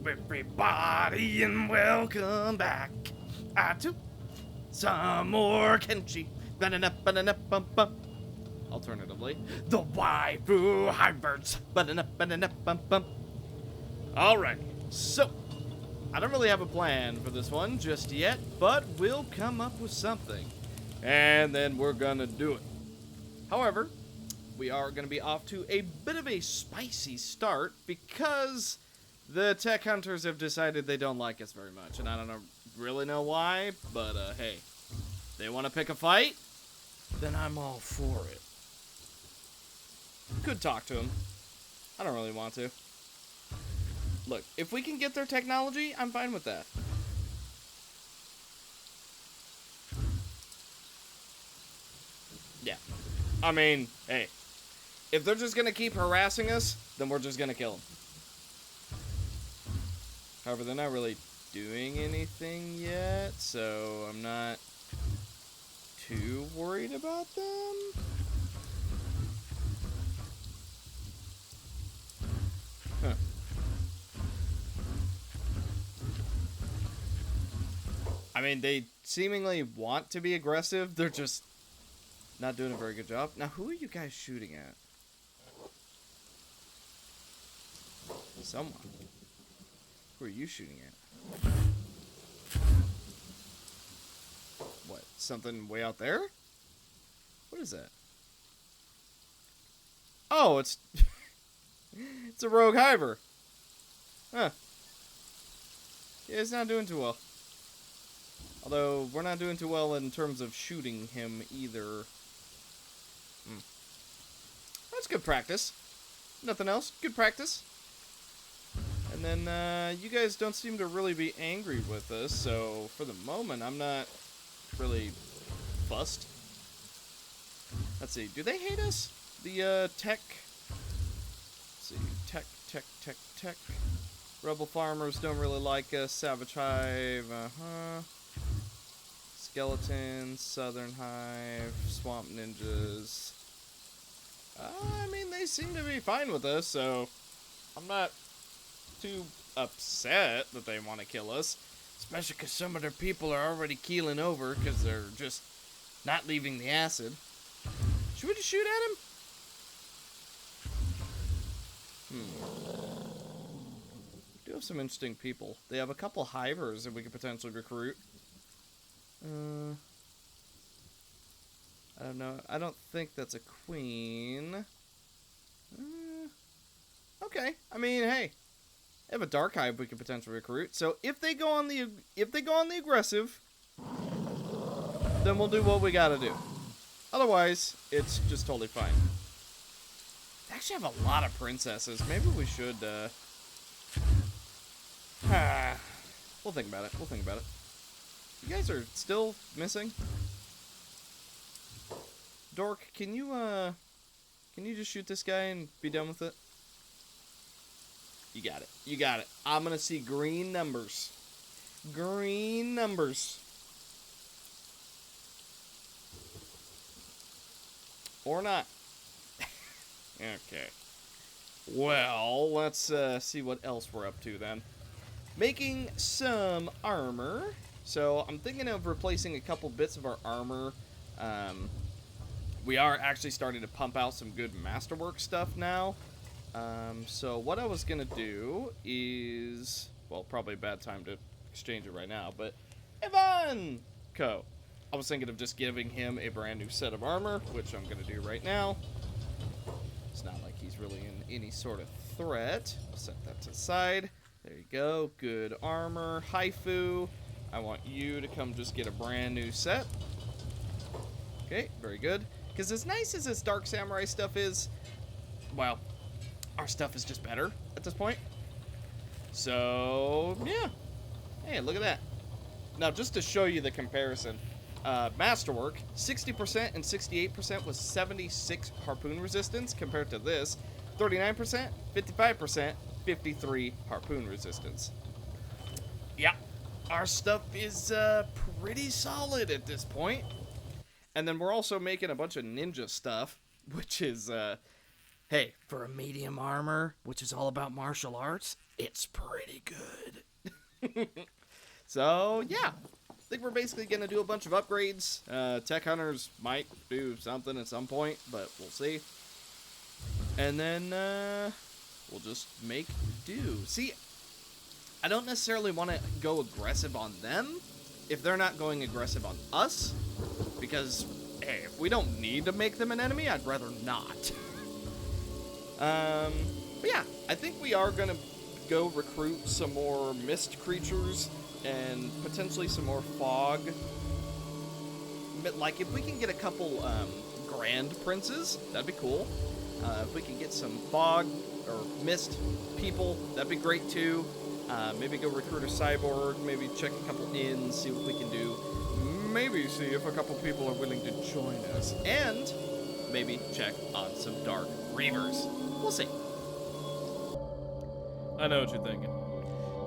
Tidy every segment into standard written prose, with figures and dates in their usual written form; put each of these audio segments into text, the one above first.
everybody, and welcome back to some more Kenshi. Alternatively, the Waifu Hive. Alright, so I don't really have a plan for this one just yet, but we'll come up with something, and then we're gonna do it. However, we are going to be off to a bit of a spicy start because the tech hunters have decided they don't like us very much, and I don't really know why, but hey, they want to pick a fight, then I'm all for it. Could talk to them. I don't really want to. Look, if we can get their technology, I'm fine with that. Yeah. I mean, hey, if they're just going to keep harassing us, then we're just going to kill them. However, they're not really doing anything yet, so I'm not too worried about them. Huh. I mean, they seemingly want to be aggressive, they're just not doing a very good job. Now, who are you guys shooting at? Someone. Who are you shooting at? What? Something way out there? What is that? Oh, it's... it's a rogue hiver. Huh. Yeah, it's not doing too well. Although, we're not doing too well in terms of shooting him either. That's good practice. Nothing else. Good practice. And then, you guys don't seem to really be angry with us, so for the moment, I'm not really fussed. Let's see. Do they hate us? The, tech... Let's see. Tech. Rebel farmers don't really like us. Savage Hive, Skeletons, Southern Hive, Swamp Ninjas. I mean, they seem to be fine with us, so I'm not too upset that they want to kill us. Especially because some of their people are already keeling over because they're just not leaving the acid. Should we just shoot at him? We do have some interesting people. They have a couple hivers that we could potentially recruit. I don't know. I don't think that's a queen. Okay. I mean, hey, they have a dark hive we could potentially recruit. So if they go on the aggressive, then we'll do what we gotta do. Otherwise, it's just totally fine. They actually have a lot of princesses. Maybe we should. We'll think about it. You guys are still missing? Dork, can you just shoot this guy and be done with it? You got it. I'm gonna see green numbers. Green numbers. Or not. Okay. Well, let's see what else we're up to then. Making some armor. So I'm thinking of replacing a couple bits of our armor. We are actually starting to pump out some good masterwork stuff now. So what I was going to do is... Well, probably a bad time to exchange it right now, but... Ivanko! I was thinking of just giving him a brand new set of armor, which I'm going to do right now. It's not like he's really in any sort of threat. I'll set that to the side. There you go. Good armor. Haifu, I want you to come just get a brand new set. Okay, very good. Because as nice as this Dark Samurai stuff is, well, our stuff is just better at this point. So, yeah. Hey, look at that. Now, just to show you the comparison, Masterwork, 60% and 68% was 76 harpoon resistance, compared to this, 39%, 55%, 53 harpoon resistance. Yeah, our stuff is pretty solid at this point. And then we're also making a bunch of ninja stuff, which is, hey, for a medium armor, which is all about martial arts, it's pretty good. So, yeah. I think we're basically going to do a bunch of upgrades. Tech Hunters might do something at some point, but we'll see. And then, we'll just make do. See, I don't necessarily want to go aggressive on them if they're not going aggressive on us. Because, hey, if we don't need to make them an enemy, I'd rather not. But yeah, I think we are going to go recruit some more mist creatures and potentially some more fog. But, like, if we can get a couple grand princes, that'd be cool. If we can get some fog or mist people, that'd be great too. Maybe go recruit a cyborg, maybe check a couple inns, see what we can do. Maybe see if a couple people are willing to join us. And maybe check on some dark reavers. We'll see. I know what you're thinking.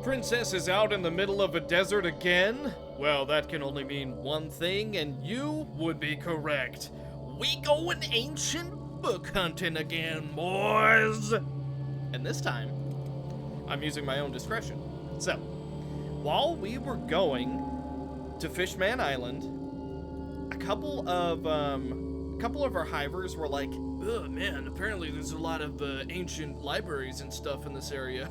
Princess is out in the middle of a desert again? Well, that can only mean one thing, and you would be correct. We going ancient book hunting again, boys! And this time, I'm using my own discretion. So, while we were going to Fishman Island, a couple of our hivers were like, oh man, apparently there's a lot of ancient libraries and stuff in this area.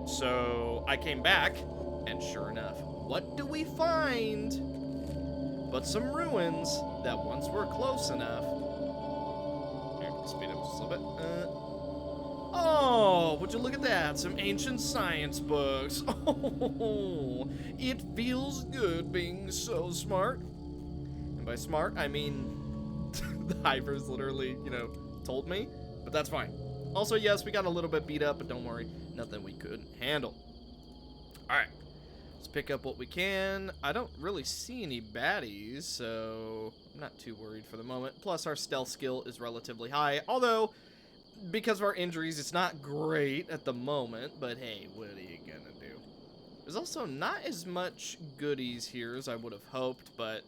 So I came back, and sure enough, what do we find but some ruins that once were close enough. Here, speed up just a little bit. Oh, would you look at that? Some ancient science books. Oh, it feels good being so smart. And by smart, I mean the hivers literally, told me. But that's fine. Also, yes, we got a little bit beat up, but don't worry. Nothing we couldn't handle. Alright. Let's pick up what we can. I don't really see any baddies, so I'm not too worried for the moment. Plus, our stealth skill is relatively high. Although, because of our injuries, it's not great at the moment. But hey, what are you gonna do? There's also not as much goodies here as I would have hoped, but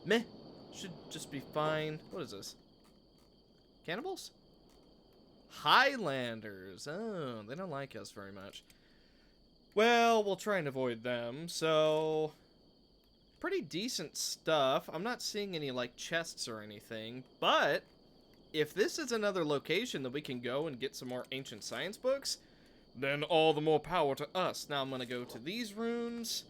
meh. Should just be fine. What is this? Cannibals? Highlanders. Oh, they don't like us very much. Well, we'll try and avoid them. So, pretty decent stuff. I'm not seeing any, like, chests or anything. But, if this is another location that we can go and get some more ancient science books, then all the more power to us. Now I'm going to go to these runes,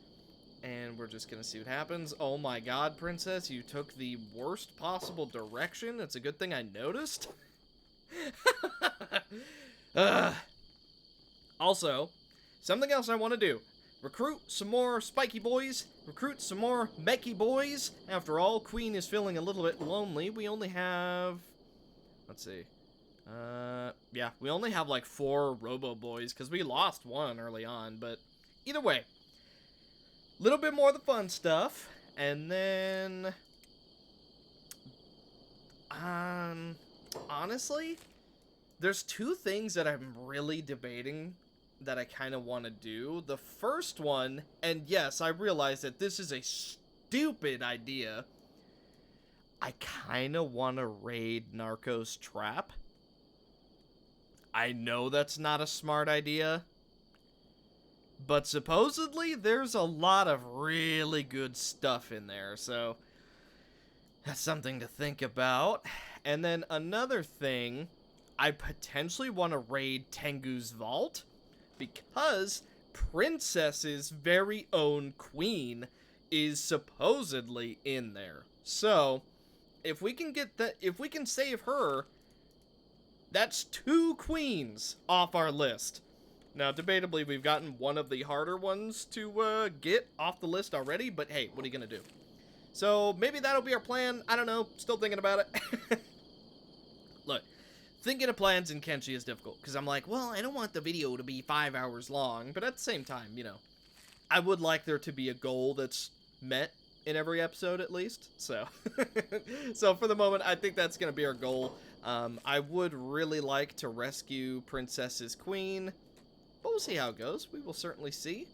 and we're just going to see what happens. Oh my god, princess, you took the worst possible direction. It's a good thing I noticed. Also, something else I want to do. Recruit some more spiky boys. Recruit some more Becky boys. After all, Queen is feeling a little bit lonely. We only have... Let's see. Yeah, we only have like 4 Robo boys because we lost one early on. But either way, a little bit more of the fun stuff. And then... honestly, there's 2 things that I'm really debating that I kind of want to do. The first one, and yes, I realize that this is a stupid idea. I kind of want to raid Narco's Trap. I know that's not a smart idea, but supposedly there's a lot of really good stuff in there, so that's something to think about. And then another thing, I potentially want to raid Tengu's Vault, because Princess's very own queen is supposedly in there. So, if we can get that, if we can save her, that's 2 queens off our list. Now, debatably, we've gotten one of the harder ones to get off the list already, but hey, what are you gonna do? So, maybe that'll be our plan. I don't know. Still thinking about it. Look, thinking of plans in Kenshi is difficult, because I'm like, well, I don't want the video to be 5 hours long, but at the same time, I would like there to be a goal that's met in every episode, at least, so, so for the moment, I think that's going to be our goal. I would really like to rescue Princess's Queen, but we'll see how it goes. We will certainly see.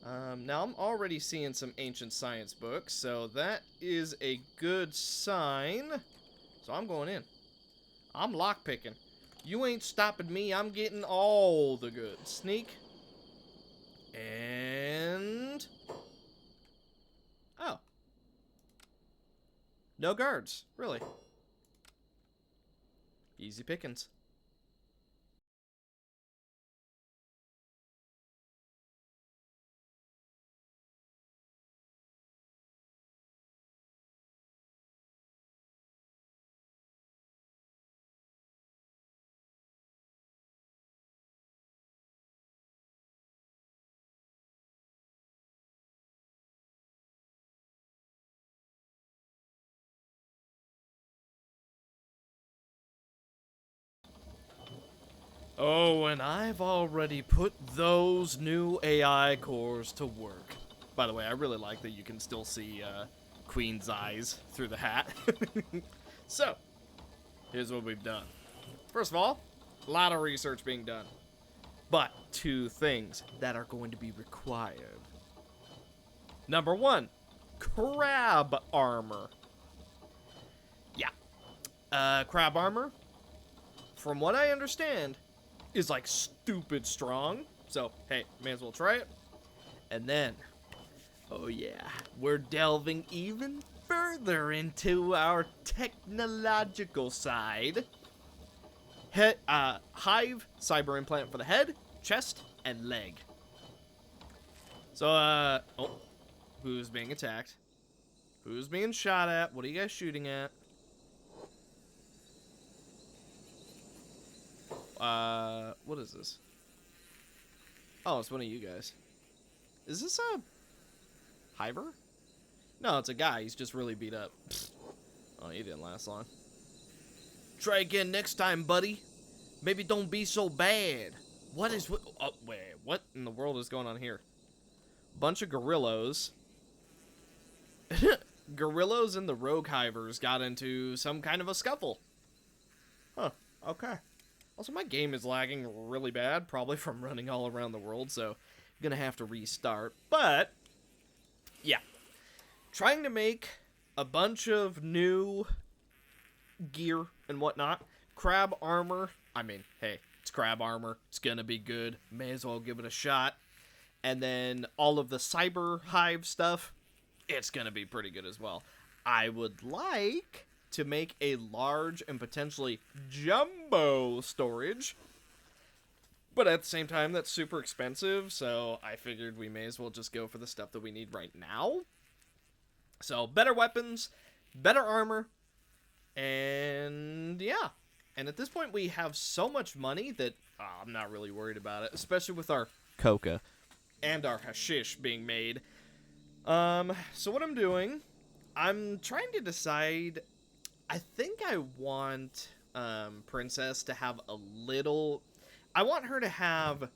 Now, I'm already seeing some ancient science books, so that is a good sign. So I'm going in. I'm lockpicking. You ain't stopping me. I'm getting all the goods. Sneak. And... oh. No guards. Really. Easy pickings. Oh, and I've already put those new AI cores to work. By the way, I really like that you can still see Queen's eyes through the hat. So, here's what we've done. First of all, a lot of research being done. But two things that are going to be required. Number one, crab armor. Yeah. Crab armor, from what I understand, is like stupid strong. So, hey, may as well try it. And then, oh yeah, we're delving even further into our technological side. Hive cyber implant for the head, chest, and leg. So, oh, who's being attacked? Who's being shot at? What are you guys shooting at? What is this? Oh, it's one of you guys. Is this a Hiver? No, it's a guy. He's just really beat up. Oh, he didn't last long. Try again next time, buddy. Maybe don't be so bad. What is... oh, wait. What in the world is going on here? Bunch of gorillos. Gorillos and the rogue hivers got into some kind of a scuffle. Huh. Okay. Also, my game is lagging really bad, probably from running all around the world, so I'm gonna have to restart. But, yeah. Trying to make a bunch of new gear and whatnot. Crab armor. I mean, hey, it's crab armor. It's gonna be good. May as well give it a shot. And then all of the cyber hive stuff, it's gonna be pretty good as well. I would like to make a large and potentially jumbo storage, but at the same time, that's super expensive, so I figured we may as well just go for the stuff that we need right now. So, better weapons, better armor, and yeah. And at this point, we have so much money that I'm not really worried about it, especially with our coca and our hashish being made. So what I'm doing, I'm trying to decide. I think I want Princess to have a little... I want her to have...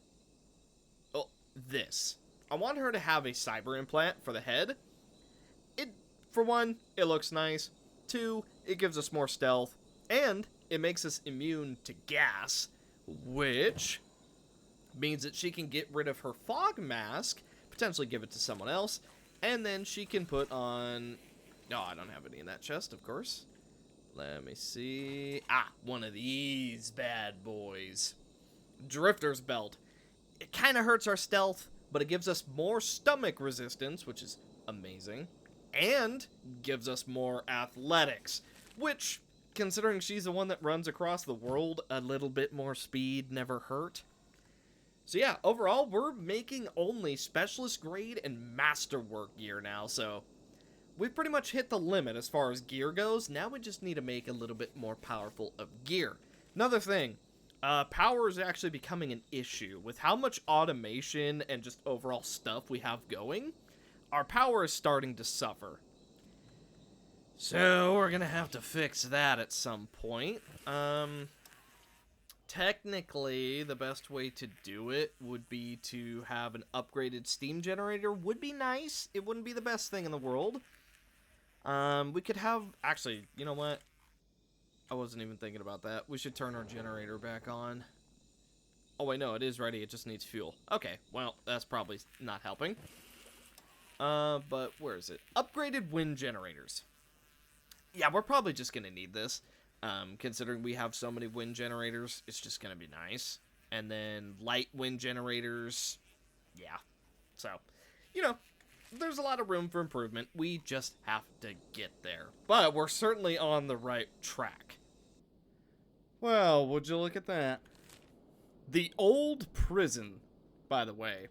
oh, this. I want her to have a cyber implant for the head. For one, it looks nice. Two, it gives us more stealth. And it makes us immune to gas, which means that she can get rid of her fog mask, potentially give it to someone else, and then she can put on... no, I don't have any in that chest, of course. Let me see. Ah, one of these bad boys. Drifter's belt. It kind of hurts our stealth, but it gives us more stomach resistance, which is amazing, and gives us more athletics, which, considering she's the one that runs across the world, a little bit more speed never hurt. So yeah, overall, we're making only specialist grade and masterwork gear now, so we've pretty much hit the limit as far as gear goes. Now we just need to make a little bit more powerful of gear. Another thing, power is actually becoming an issue. With how much automation and just overall stuff we have going, our power is starting to suffer. So we're gonna have to fix that at some point. Technically, the best way to do it would be to have an upgraded steam generator. Would be nice. It wouldn't be the best thing in the world. We could have... actually, you know what? I wasn't even thinking about that. We should turn our generator back on. Oh, wait, no, it is ready. It just needs fuel. Okay, well, that's probably not helping. But where is it? Upgraded wind generators. Yeah, we're probably just gonna need this. Considering we have so many wind generators, it's just going to be nice. And then light wind generators, yeah. So, you know, there's a lot of room for improvement. We just have to get there. But we're certainly on the right track. Well, would you look at that? The old prison, by the way.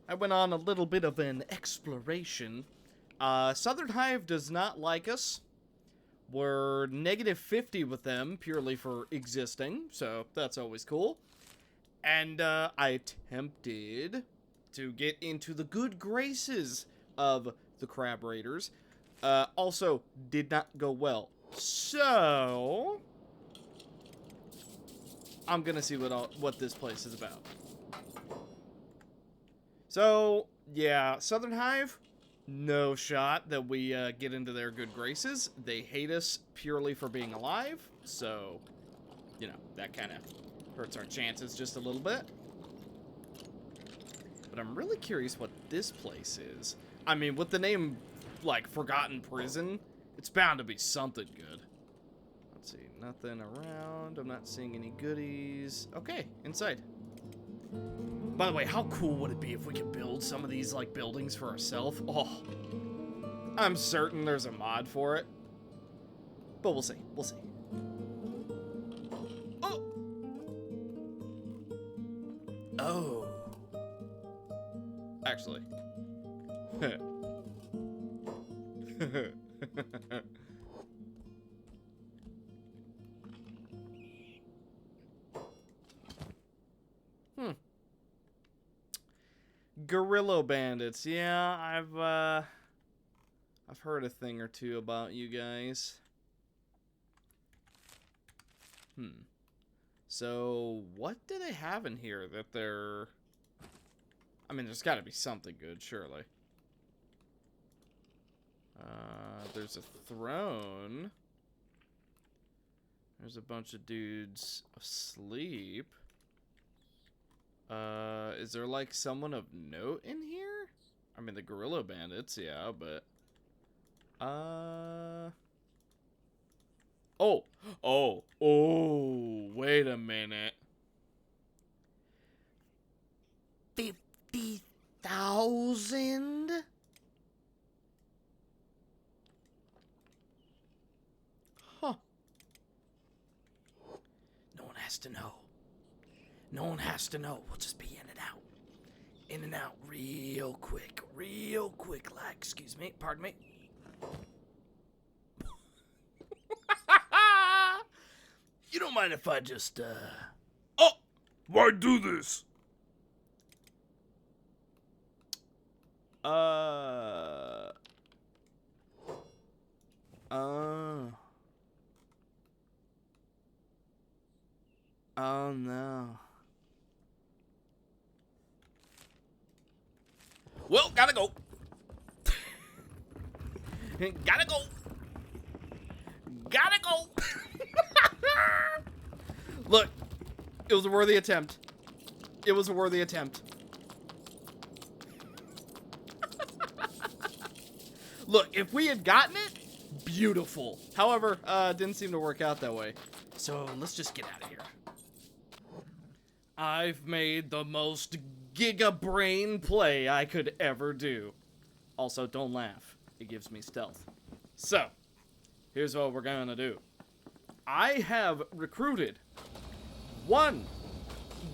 I went on a little bit of an exploration. Southern Hive does not like us. We're -50 with them purely for existing, so that's always cool. And I attempted to get into the good graces of the Crab Raiders. Also, did not go well. So, I'm gonna see what this place is about. So, yeah, Southern Hive, no shot that we get into their good graces. They hate us purely for being alive, so, you know, that kind of hurts our chances just a little bit. But I'm really curious what this place is. I mean, with the name, like, Forgotten Prison, it's bound to be something good. Let's see, nothing around. I'm not seeing any goodies. Okay, inside. By the way, how cool would it be if we could build some of these, like, buildings for ourselves? Oh, I'm certain there's a mod for it. But we'll see. We'll see. Oh! Oh. Actually. Guerrilla bandits. Yeah, I've heard a thing or two about you guys. So, what do they have in here that they're... I mean, there's got to be something good, surely. There's a throne. There's a bunch of dudes asleep. Is there, like, someone of note in here? I mean, the Guerrilla Bandits, yeah, but... Oh, wait a minute. 50,000? Huh. No one has to know. No one has to know. We'll just be in and out. In and out real quick. Real quick, like, excuse me, pardon me. You don't mind if I just, Oh! Why do this? Oh no. Well, gotta go. Gotta go. Gotta go. Look, it was a worthy attempt. It was a worthy attempt. Look, if we had gotten it, beautiful. However, didn't seem to work out that way. So let's just get out of here. I've made the most giga brain play I could ever do. Also, don't laugh. It gives me stealth. So, here's what we're gonna do. I have recruited one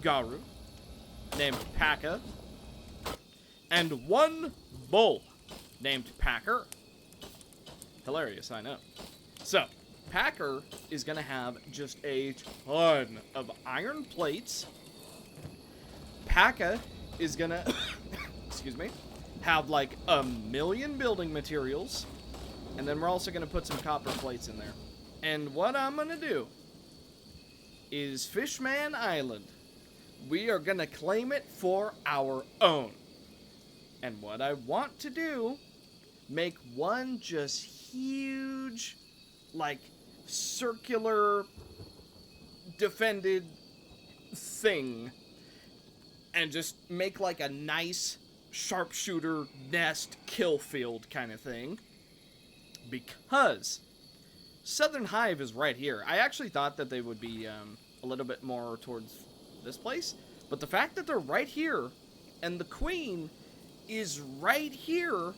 Garu named Paka and one Bull named Packer. Hilarious, I know. So, Packer is gonna have just a ton of iron plates. Paka is gonna, excuse me, have like 1,000,000 building materials. And then we're also gonna put some copper plates in there. And what I'm gonna do is Fishman Island. We are gonna claim it for our own. And what I want to do, make one just huge, like, circular, defended thing. And just make, like, a nice sharpshooter nest kill field kind of thing. Because Southern Hive is right here. I actually thought that they would be a little bit more towards this place. But the fact that they're right here, and the queen is right here,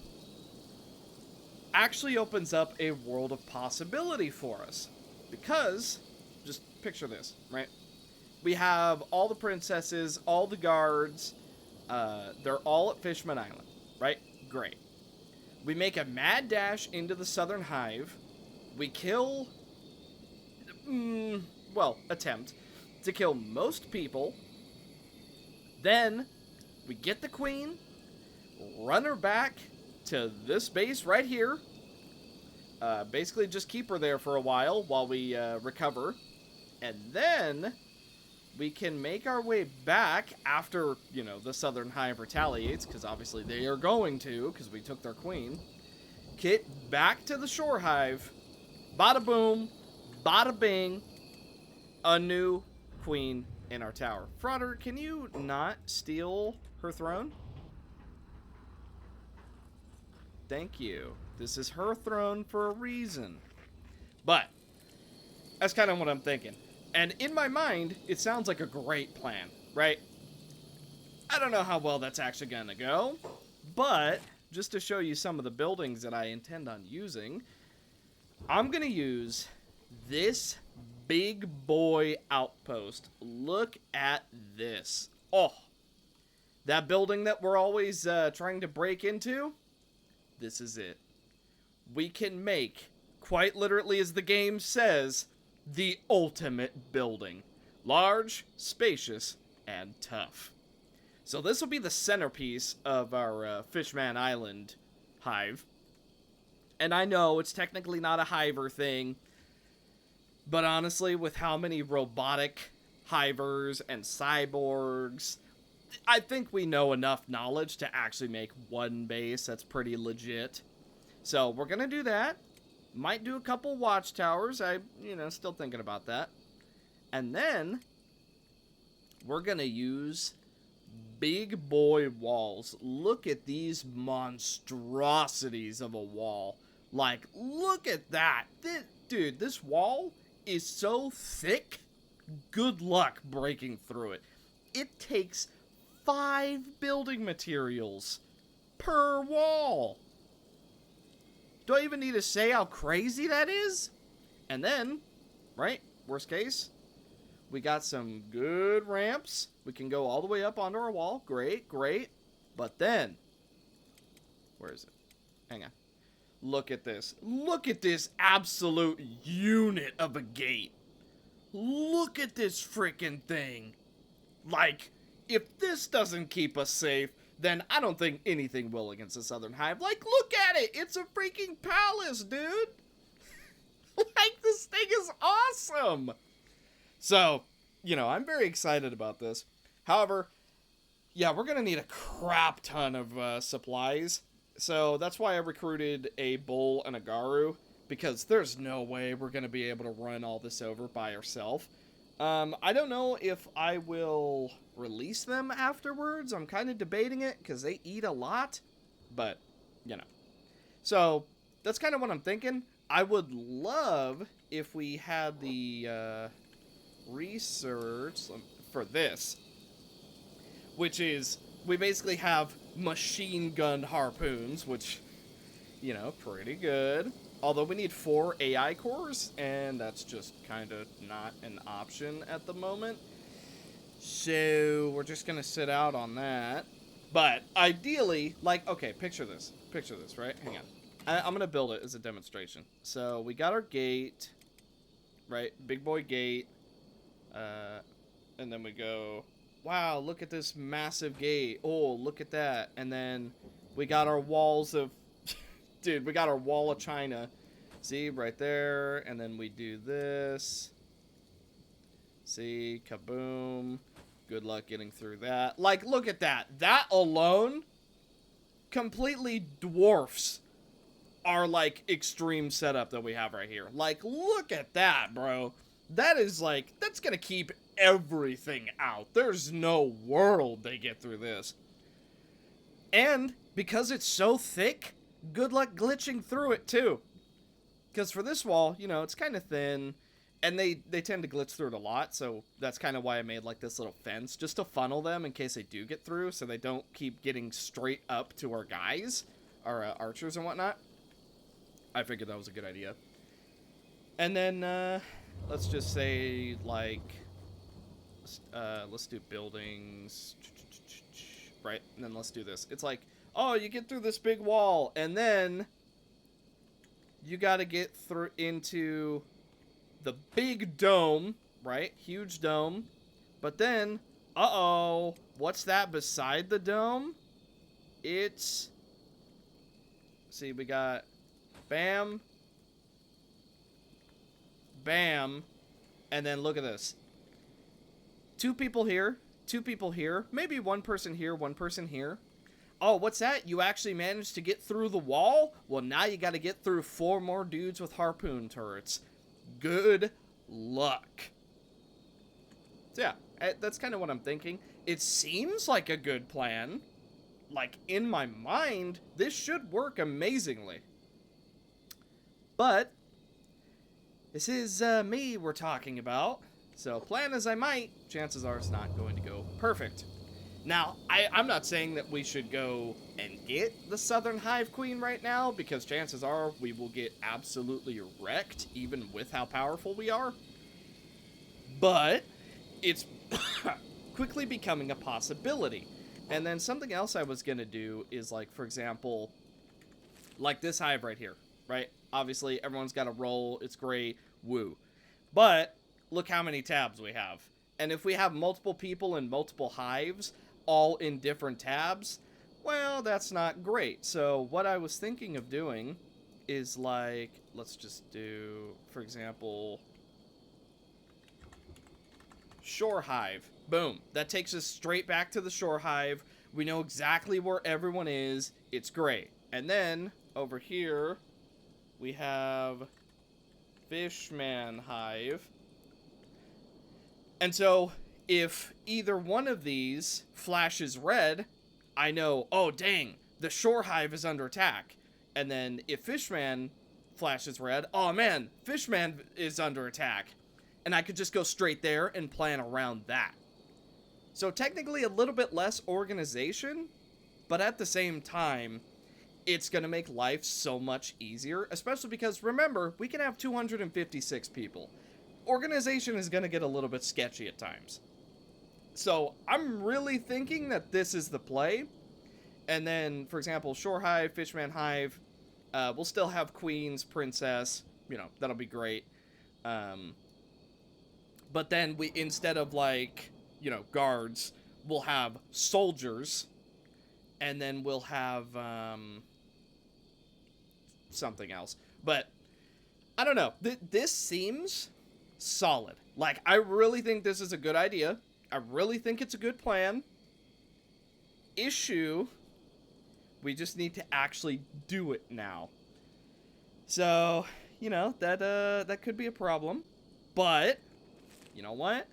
actually opens up a world of possibility for us. Because, just picture this, right? We have all the princesses, all the guards. They're all at Fishman Island, right? Great. We make a mad dash into the Southern Hive. We kill, attempt to kill most people. Then we get the queen, run her back to this base right here. Basically just keep her there for a while we recover. And then we can make our way back after, the Southern Hive retaliates, because obviously they are going to, because we took their queen. Get back to the Shore Hive. Bada boom, bada bing. A new queen in our tower. Frauder, can you not steal her throne? Thank you. This is her throne for a reason. But that's kind of what I'm thinking. And in my mind, it sounds like a great plan, right? I don't know how well that's actually going to go, but just to show you some of the buildings that I intend on using, I'm going to use this big boy outpost. Look at this. Oh, that building that we're always trying to break into, this is it. We can make, quite literally as the game says, the ultimate building. Large, spacious, and tough. So this will be the centerpiece of our Fishman Island hive. And I know it's technically not a hiver thing, but honestly, with how many robotic hivers and cyborgs, I think we know enough knowledge to actually make one base that's pretty legit. So we're going to do that. Might do a couple watchtowers. Still thinking about that. And then we're going to use big boy walls. Look at these monstrosities of a wall. Like, look at that. Dude, this wall is so thick. Good luck breaking through it. It takes 5 building materials per wall. Do I even need to say how crazy that is? And then, right, worst case, we got some good ramps. We can go all the way up onto our wall. Great, great. But then, where is it? Hang on. Look at this. Look at this absolute unit of a gate. Look at this freaking thing. Like, if this doesn't keep us safe, then I don't think anything will against the Southern Hive. Like, look at it! It's a freaking palace, dude! Like, this thing is awesome! So, I'm very excited about this. However, yeah, we're gonna need a crap ton of supplies. So, that's why I recruited a bull and a garu, because there's no way we're gonna be able to run all this over by ourselves. I don't know if I will release them afterwards. I'm kind of debating it because they eat a lot, but, So, that's kind of what I'm thinking. I would love if we had the research for this, which is, we basically have machine gun harpoons, which, pretty good. Although we need 4 AI cores, and that's just kind of not an option at the moment. So we're just going to sit out on that. But ideally, okay, picture this, right? Hang on. I'm going to build it as a demonstration. So we got our gate, right? Big boy gate. And then we go, wow, look at this massive gate. Oh, look at that. And then we got our walls of... Dude, we got our wall of China. See, right there. And then we do this. See, kaboom. Good luck getting through that. Like, look at that. That alone completely dwarfs our, extreme setup that we have right here. Like, look at that, bro. That is, that's gonna keep everything out. There's no world they get through this. And because it's so thick, good luck glitching through it, too. Because for this wall, you know, it's kind of thin, and they tend to glitch through it a lot, so that's kind of why I made, like, this little fence, just to funnel them in case they do get through, so they don't keep getting straight up to our guys, our archers and whatnot. I figured that was a good idea. And then, let's just say, like, let's do buildings, right? And then let's do this. It's like, oh, you get through this big wall, and then you gotta get through into the big dome, right? Huge dome. But then, uh-oh, what's that beside the dome? It's, see, we got bam, bam, and then look at this. 2 people here, 2 people here, maybe 1 person here, 1 person here. Oh, what's that? You actually managed to get through the wall? Well, now you got to get through 4 more dudes with harpoon turrets. Good luck. So yeah, that's kind of what I'm thinking. It seems like a good plan. Like, in my mind, this should work amazingly. But this is me we're talking about. So plan as I might, chances are it's not going to go perfect. Now, I'm not saying that we should go and get the Southern Hive Queen right now, because chances are we will get absolutely wrecked, even with how powerful we are. But it's quickly becoming a possibility. And then something else I was going to do is, like, for example, like this hive right here, right? Obviously, everyone's got a roll. It's great. Woo. But look how many tabs we have. And if we have multiple people in multiple hives, all in different tabs, well, that's not great. So what I was thinking of doing is, like, let's just do, for example, Shore Hive. Boom. That takes us straight back to the Shore Hive. We know exactly where everyone is. It's great. And then over here we have Fishman Hive. And so if either one of these flashes red, I know, oh dang, the Shore Hive is under attack. And then if Fishman flashes red, oh man, Fishman is under attack. And I could just go straight there and plan around that. So technically a little bit less organization, but at the same time, it's going to make life so much easier, especially because, remember, we can have 256 people. Organization is going to get a little bit sketchy at times. So I'm really thinking that this is the play. And then, for example, Shore Hive, Fishman Hive, we'll still have Queens, Princess, you know, that'll be great. But then we, instead of, like, you know, guards, we'll have soldiers. And then we'll have something else. But I don't know. This seems solid. Like, I really think this is a good idea. I really think it's a good plan. Issue, we just need to actually do it now. So, you know, that could be a problem. But you know what?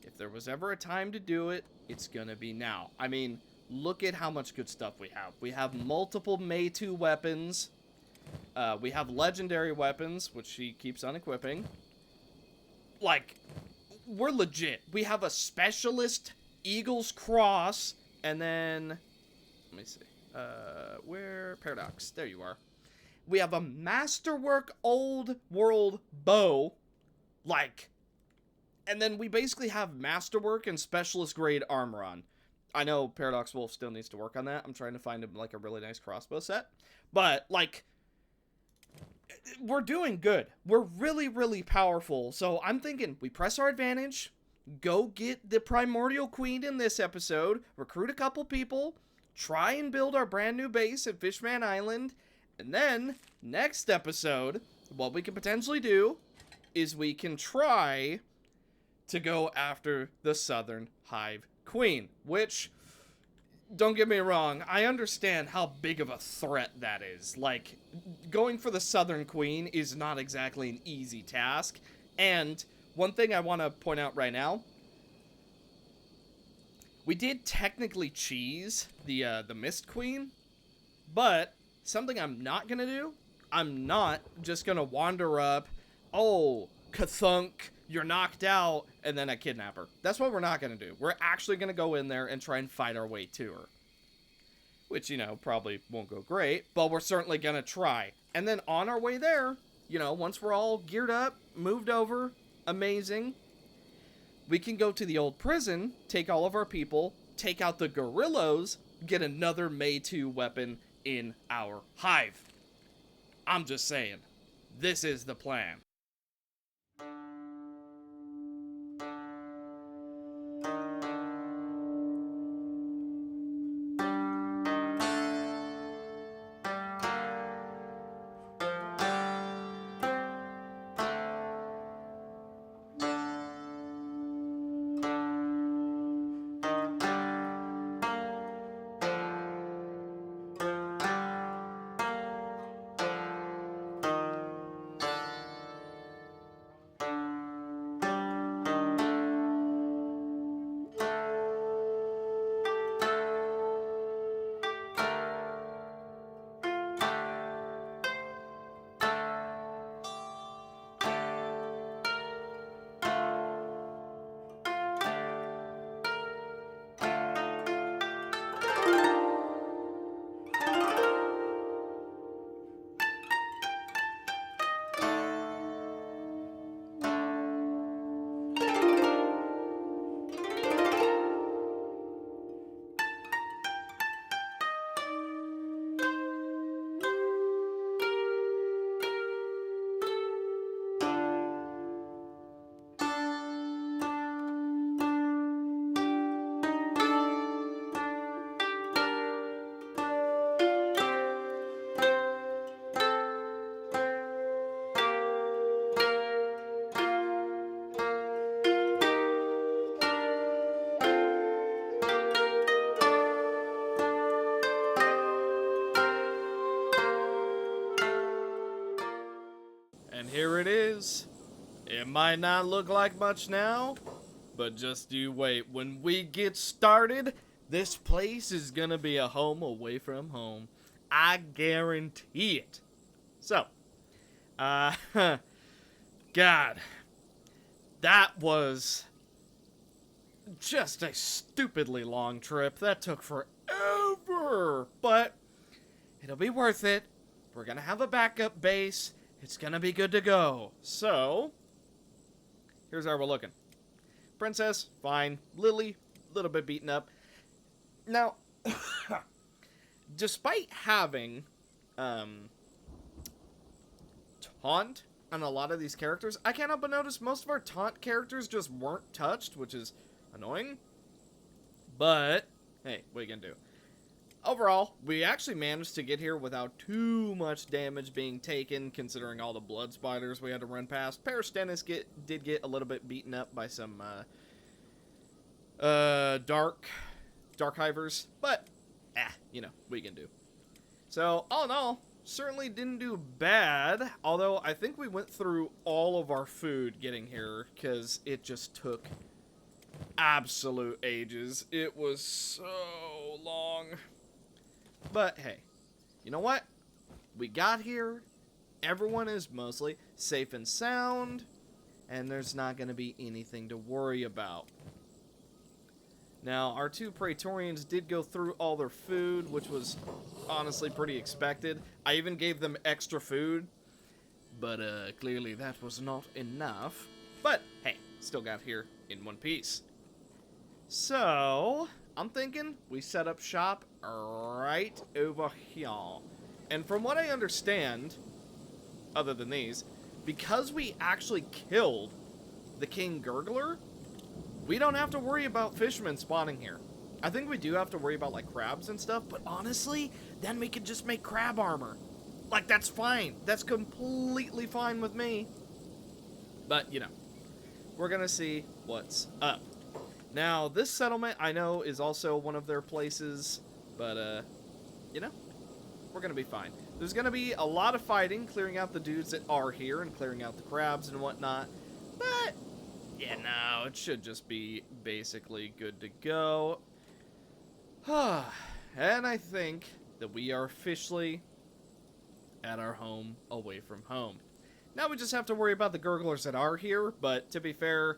If there was ever a time to do it, it's gonna be now. I mean, look at how much good stuff we have. We have multiple May 2 weapons. We have legendary weapons, which she keeps on equipping. Like, we're legit. We have a specialist Eagle's Cross, and then, let me see. Where? Paradox. There you are. We have a Masterwork Old World Bow. Like, and then we basically have Masterwork and Specialist Grade Armor on. I know Paradox Wolf still needs to work on that. I'm trying to find him, like, a really nice crossbow set. But, like, we're doing good. We're really, really powerful. So I'm thinking we press our advantage, go get the Primordial Queen in this episode, recruit a couple people, try and build our brand new base at Fishman Island, and then next episode, what we can potentially do is we can try to go after the Southern Hive Queen, which, don't get me wrong, I understand how big of a threat that is. Like, going for the Southern Queen is not exactly an easy task. And one thing I want to point out right now, we did technically cheese the Mist Queen, but something I'm not going to do, I'm not just gonna wander up, oh, kathunk, you're knocked out, and then I kidnap her. That's what we're not gonna do. We're actually gonna go in there and try and fight our way to her. Which, probably won't go great, but we're certainly gonna try. And then on our way there, once we're all geared up, moved over, amazing, we can go to the old prison, take all of our people, take out the gorillas, get another May 2 weapon in our hive. I'm just saying, this is the plan. And here it is. It might not look like much now, but just you wait. When we get started, this place is gonna be a home away from home. I guarantee it. So, God, that was just a stupidly long trip. That took forever, but it'll be worth it. We're gonna have a backup base. It's gonna be good to go. So, here's how we're looking. Princess, fine. Lily, a little bit beaten up. Now, despite having taunt on a lot of these characters, I can't help but notice most of our taunt characters just weren't touched, which is annoying. But, hey, what are you gonna do? Overall, we actually managed to get here without too much damage being taken, considering all the blood spiders we had to run past. Paris Dennis did get a little bit beaten up by some dark hivers, but what you can do. So, all in all, certainly didn't do bad, although I think we went through all of our food getting here, because it just took absolute ages. It was so long. But hey, you know what? We got here, everyone is mostly safe and sound, and there's not going to be anything to worry about. Now, our two Praetorians did go through all their food, which was honestly pretty expected. I even gave them extra food, but clearly that was not enough. But hey, still got here in one piece. So, I'm thinking we set up shop right over here. And from what I understand, other than these, because we actually killed the King Gurgler, we don't have to worry about fishermen spawning here. I think we do have to worry about, like, crabs and stuff, but honestly, then we could just make crab armor. Like, that's fine. That's completely fine with me. But, we're gonna see what's up. Now, this settlement, I know, is also one of their places, but, we're gonna be fine. There's gonna be a lot of fighting, clearing out the dudes that are here, and clearing out the crabs and whatnot, but, yeah, no, it should just be basically good to go. And I think that we are officially at our home away from home. Now we just have to worry about the gurglers that are here, but to be fair,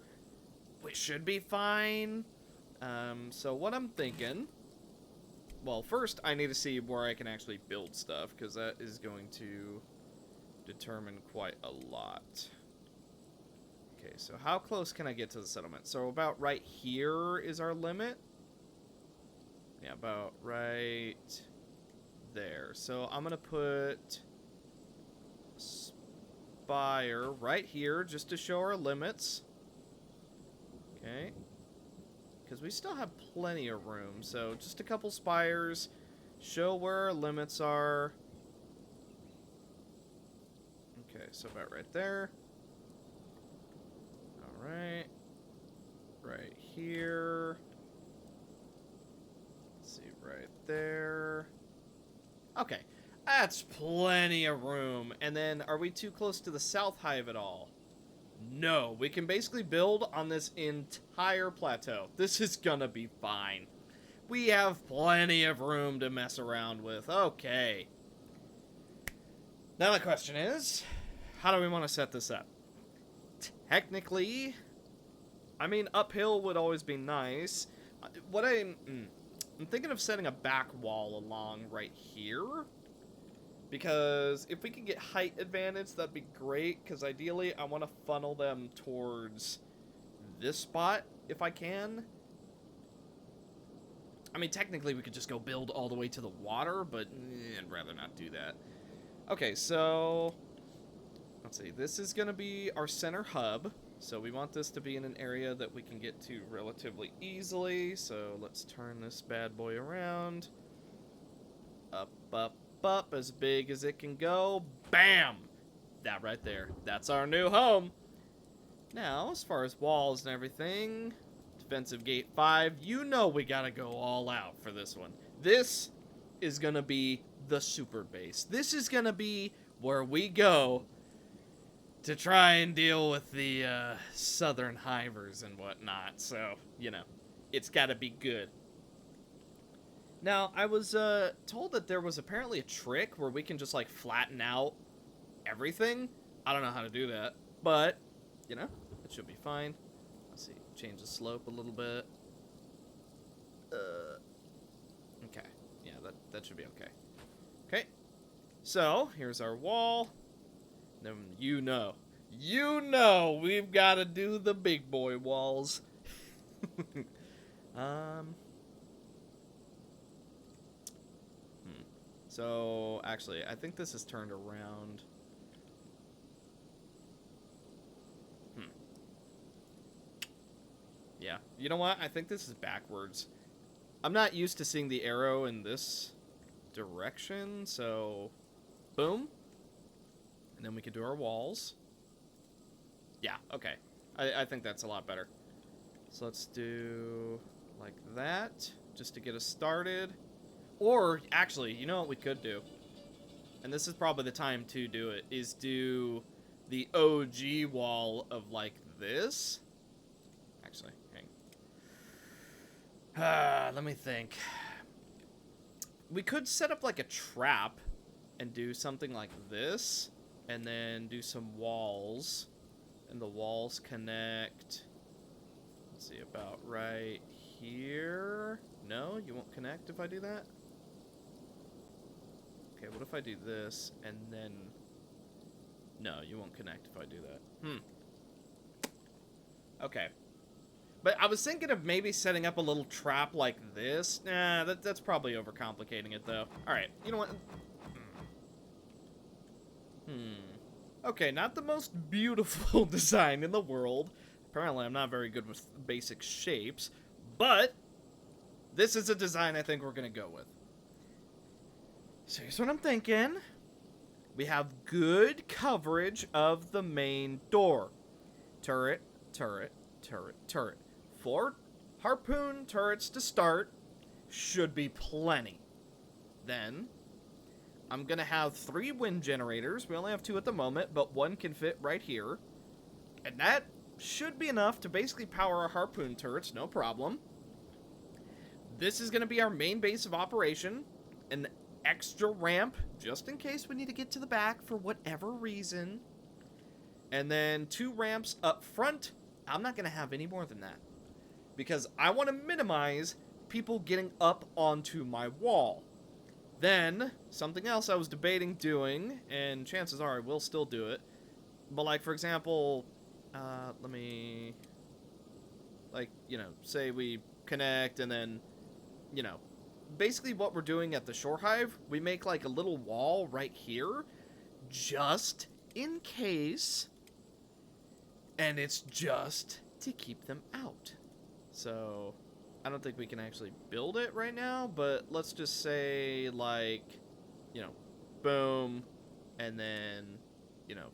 we should be fine. So what I'm thinking... Well, first I need to see where I can actually build stuff, because that is going to determine quite a lot. Okay, so how close can I get to the settlement? So about right here is our limit. Yeah, about right there. So I'm going to put spire right here just to show our limits. Okay. Because we still have plenty of room. So just a couple spires. Show where our limits are. Okay, so about right there. Alright. Right here. Let's see, right there. Okay. That's plenty of room. And then, are we too close to the South Hive at all? No. We can basically build on this entire plateau. This is gonna be fine. We have plenty of room to mess around with. Okay. Now the question is, how do we want to set this up? Technically, I mean, uphill would always be nice. I'm thinking of setting a back wall along right here. Because if we can get height advantage, that'd be great. Because ideally, I want to funnel them towards this spot, if I can. I mean, technically, we could just go build all the way to the water, but I'd rather not do that. Okay, so... Let's see, this is going to be our center hub. So we want this to be in an area that we can get to relatively easily. So let's turn this bad boy around. Up, up, up, as big as it can go. Bam! That right there. That's our new home. Now, as far as walls and everything, defensive gate 5, you know we gotta go all out for this one. This is gonna be the super base. This is gonna be where we go to try and deal with the southern hivers and whatnot. So, you know, it's gotta be good. Now, I was told that there was apparently a trick where we can just, like, flatten out everything. I don't know how to do that, but, you know, it should be fine. Let's see, change the slope a little bit. Okay, yeah, that should be okay. Okay, so, here's our wall. Then you know, we've got to do the big boy walls. So, actually, I think this is turned around. Yeah, you know what? I think this is backwards. I'm not used to seeing the arrow in this direction, so boom. And then we can do our walls. Yeah, okay. I think that's a lot better. So let's do like that, just to get us started. Or, actually, you know what we could do? And this is probably the time to do it, is do the OG wall of like this. Actually, hang. Let me think. We could set up like a trap and do something like this. And then do some walls. And the walls connect. Let's see, about right here. No, you won't connect if I do that? Okay, what if I do this and then... No, you won't connect if I do that. Okay. But I was thinking of maybe setting up a little trap like this. Nah, that's probably overcomplicating it, though. Alright, you know what? Okay, not the most beautiful design in the world. Apparently, I'm not very good with basic shapes. But, this is a design I think we're going to go with. So here's what I'm thinking. We have good coverage of the main door. Turret, turret, turret, turret. 4 harpoon turrets to start. Should be plenty. Then, I'm going to have 3 wind generators. We only have 2 at the moment, but 1 can fit right here. And that should be enough to basically power our harpoon turrets, no problem. This is going to be our main base of operation. And extra ramp, just in case we need to get to the back for whatever reason. And then 2 ramps up front. I'm not going to have any more than that, because I want to minimize people getting up onto my wall. Then, something else I was debating doing, and chances are I will still do it, but like, for example, let me, like, you know, say we connect, and then, you know, basically what we're doing at the Shore Hive, we make like a little wall right here, just in case, and it's just to keep them out. So, I don't think we can actually build it right now, but let's just say, like, you know, boom, and then, you know,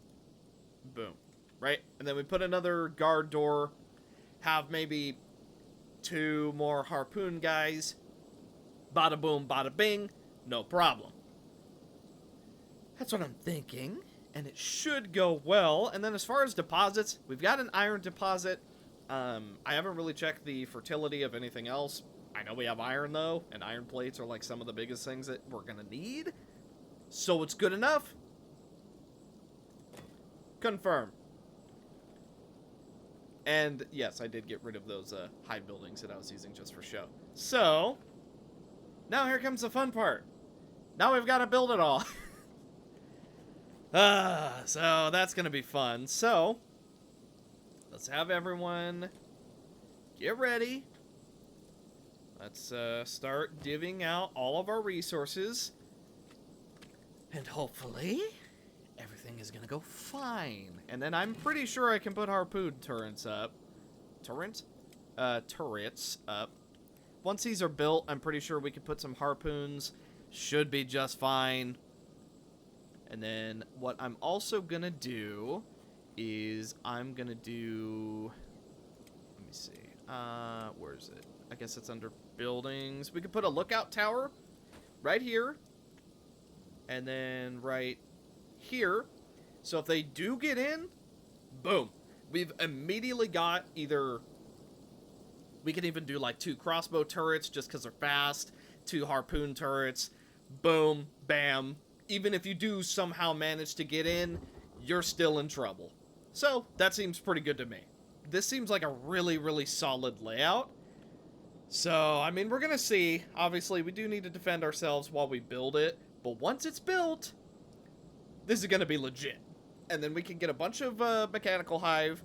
boom, right? And then we put another guard door, have maybe 2 more harpoon guys, bada boom, bada bing, no problem. That's what I'm thinking, and it should go well. And then as far as deposits, we've got an iron deposit. I haven't really checked the fertility of anything else. I know we have iron, though, and iron plates are like some of the biggest things that we're going to need. So it's good enough. Confirm. And yes, I did get rid of those hive buildings that I was using just for show. So, now here comes the fun part. Now we've got to build it all. So that's going to be fun. So, let's have everyone get ready. Let's start divvying out all of our resources. And hopefully, everything is going to go fine. And then I'm pretty sure I can put harpoon turrets up. Turrets up. Once these are built, I'm pretty sure we can put some harpoons. Should be just fine. And then what I'm also going to do is I'm going to do... Let me see. Where is it? I guess it's under buildings. We could put a lookout tower right here. And then right here. So if they do get in, boom. We've immediately got either... We can even do like 2 crossbow turrets just because they're fast. 2 harpoon turrets. Boom. Bam. Even if you do somehow manage to get in, you're still in trouble. So, that seems pretty good to me. This seems like a really, really solid layout. So, I mean, we're going to see. Obviously, we do need to defend ourselves while we build it. But once it's built, this is going to be legit. And then we can get a bunch of mechanical hive.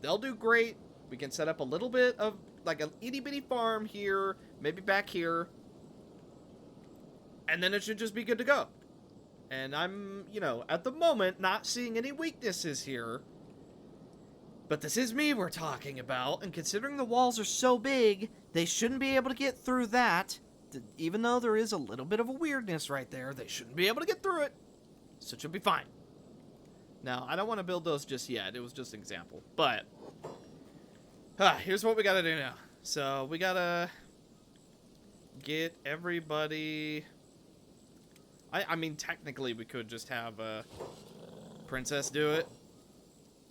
They'll do great. We can set up a little bit of, like, an itty-bitty farm here. Maybe back here. And then it should just be good to go. And I'm, you know, at the moment, not seeing any weaknesses here. But this is me we're talking about, and considering the walls are so big, they shouldn't be able to get through that. Even though there is a little bit of a weirdness right there, they shouldn't be able to get through it. So it should be fine. Now, I don't want to build those just yet. It was just an example. But, here's what we gotta do now. So, we gotta get everybody... I mean, technically, we could just have Princess do it.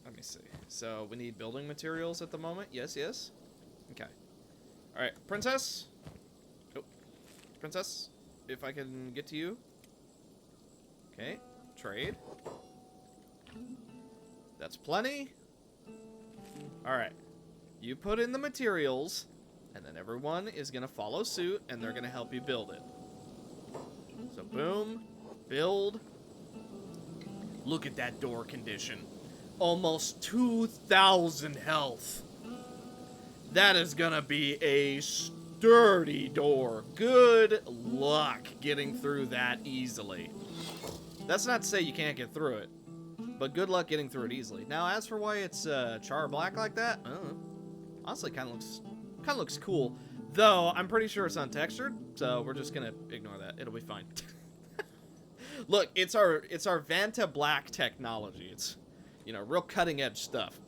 Let me see. So, we need building materials at the moment. Yes, yes. Okay. Alright, Princess. Oh. Princess, if I can get to you. Okay. Trade. That's plenty. Alright. You put in the materials, and then everyone is going to follow suit, and they're going to help you build it. So, boom, build. Look at that door condition. Almost 2,000 health. That is gonna be a sturdy door. Good luck getting through that easily. That's not to say you can't get through it, but good luck getting through it easily. Now, as for why it's char black like that, I don't know. Honestly, kind of looks cool. Though, I'm pretty sure it's untextured, so we're just gonna ignore that. It'll be fine. Look, it's our Vanta Black technology. It's, you know, real cutting edge stuff.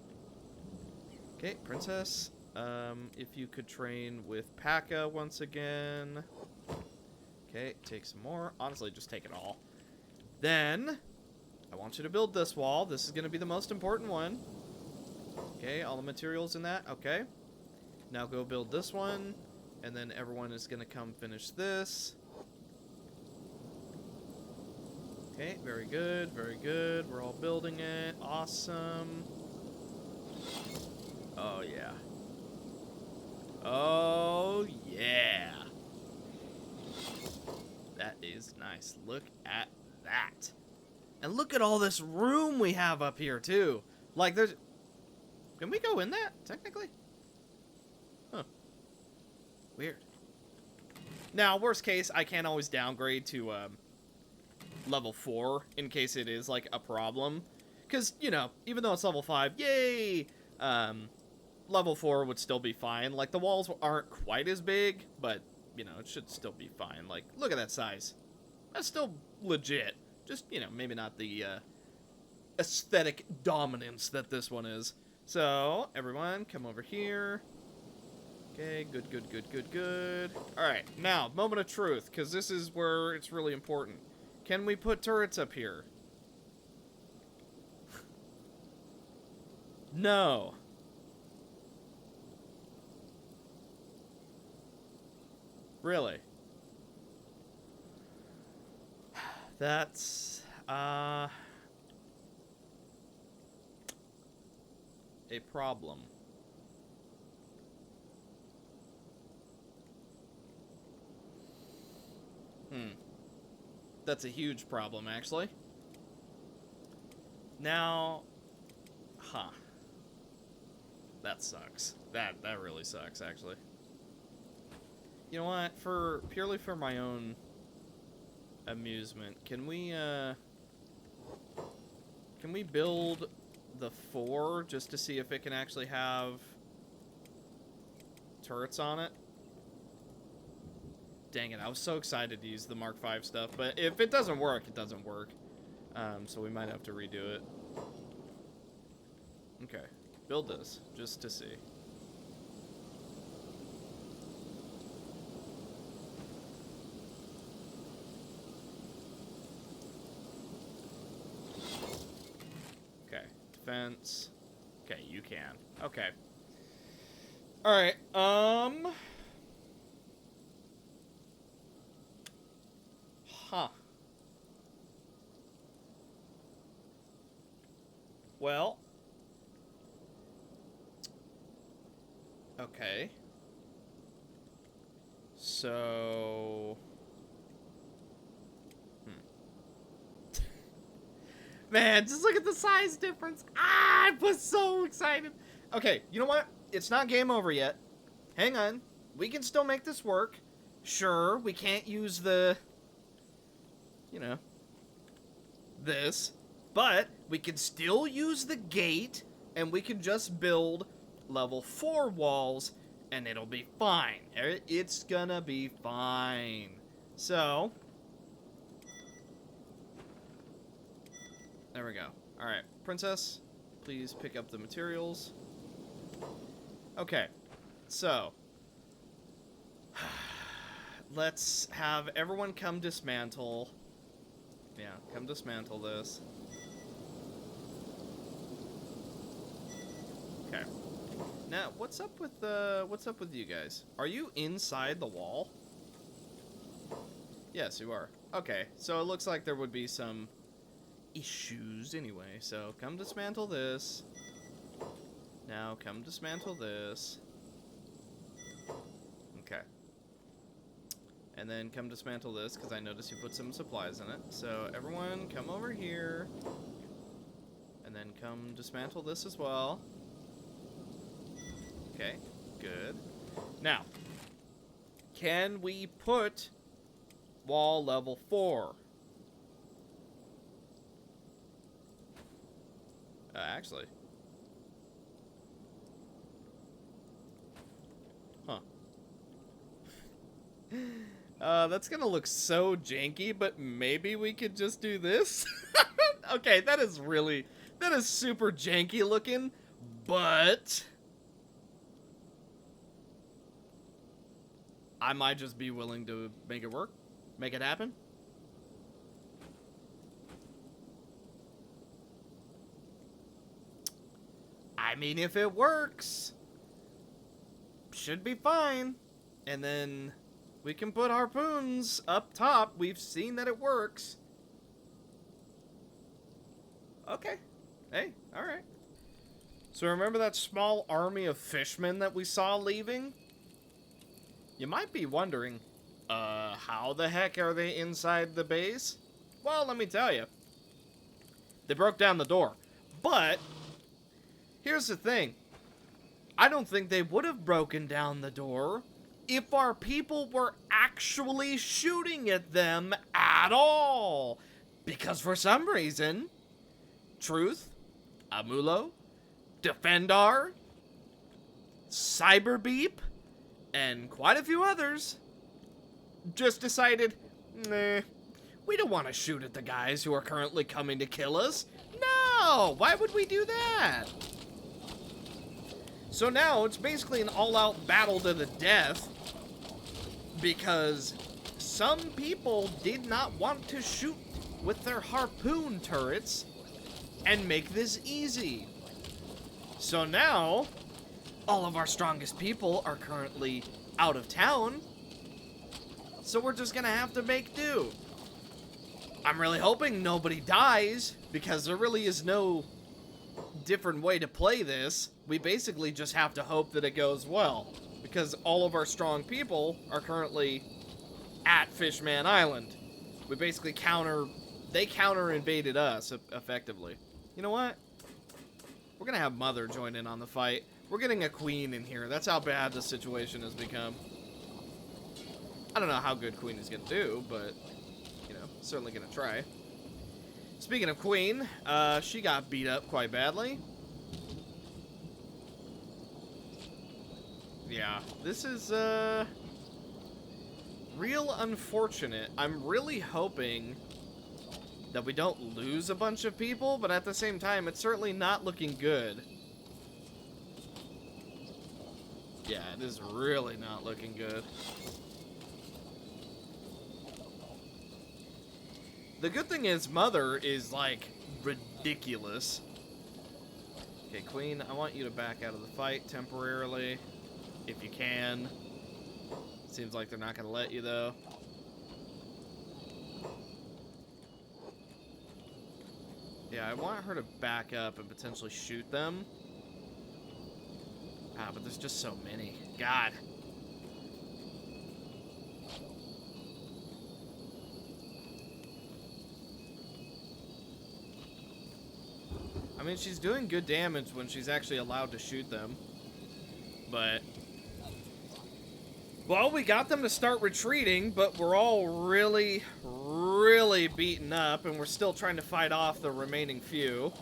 Okay, Princess, if you could train with Paka once again. Okay, take some more. Honestly, just take it all. Then, I want you to build this wall. This is gonna be the most important one. Okay, all the materials in that. Okay. Now go build this one. And then everyone is going to come finish this. Okay, very good, very good. We're all building it. Awesome. Oh, yeah. Oh, yeah. That is nice. Look at that. And look at all this room we have up here, too. Like, there's... Can we go in that, technically? Huh. Weird. Now, worst case, I can always downgrade to, level 4 in case it is, like, a problem. Because, you know, even though it's level 5, yay! Level 4 would still be fine. Like, the walls aren't quite as big, but, you know, it should still be fine. Like, look at that size. That's still legit. Just, you know, maybe not the, aesthetic dominance that this one is. So, everyone, come over here. Okay, good, good, good, good, good. Alright, now, moment of truth, because this is where it's really important. Can we put turrets up here? No. Really? That's, a problem. That's a huge problem, actually. Now, that sucks. That really sucks, actually. You know what? Purely for my own amusement, can we build the 4 just to see if it can actually have turrets on it? Dang it, I was so excited to use the Mark V stuff, but if it doesn't work, it doesn't work. So we might have to redo it. Okay, build this, just to see. Okay, defense. Okay, you can. Okay. Alright, Well. Okay. So... Man, just look at the size difference. Ah, I was so excited. Okay, you know what? It's not game over yet. Hang on. We can still make this work. Sure, we can't use the... You know... this. But we can still use the gate, and we can just build level 4 walls, and it'll be fine. It's gonna be fine. So... There we go. Alright, princess, please pick up the materials. Okay, so... Let's have everyone come dismantle. Yeah, come dismantle this. Okay. Now, what's up with you guys? Are you inside the wall? Yes, you are. Okay, so it looks like there would be some issues anyway. So come dismantle this. Now come dismantle this. Okay. And then come dismantle this, because I noticed you put some supplies in it. So everyone come over here. And then come dismantle this as well. Okay, good. Now, can we put wall level 4? Actually. Huh. That's gonna look so janky, but maybe we could just do this? Okay, that is super janky looking, but... I might just be willing to make it work. Make it happen. I mean, if it works, should be fine. And then we can put harpoons up top. We've seen that it works. Okay. Hey, alright. So remember that small army of fishmen that we saw leaving? You might be wondering, how the heck are they inside the base? Well, let me tell you. They broke down the door. But, here's the thing. I don't think they would have broken down the door if our people were actually shooting at them at all. Because for some reason, Truth, Amulo, Defendar, Cyberbeep, and quite a few others just decided, nah, we don't want to shoot at the guys who are currently coming to kill us. No, why would we do that? So now it's basically an all-out battle to the death because some people did not want to shoot with their harpoon turrets and make this easy. So now, all of our strongest people are currently out of town, so we're just gonna have to make do. I'm really hoping nobody dies, because there really is no different way to play this. We basically just have to hope that it goes well, because all of our strong people are currently at Fishman Island. We basically they counter invaded us, effectively. You know what? We're gonna have Mother join in on the fight. We're getting a queen in here. That's how bad the situation has become. I don't know how good Queen is gonna do, but, you know, certainly gonna try. Speaking of Queen, she got beat up quite badly. Yeah, this is, real unfortunate. I'm really hoping that we don't lose a bunch of people, but at the same time, it's certainly not looking good. Yeah, it is really not looking good. The good thing is Mother is, like, ridiculous. Okay, Queen, I want you to back out of the fight temporarily, if you can. Seems like they're not going to let you, though. Yeah, I want her to back up and potentially shoot them. Ah, but there's just so many. God. I mean, she's doing good damage when she's actually allowed to shoot them. But... well, we got them to start retreating, but we're all really, really beaten up, and we're still trying to fight off the remaining few.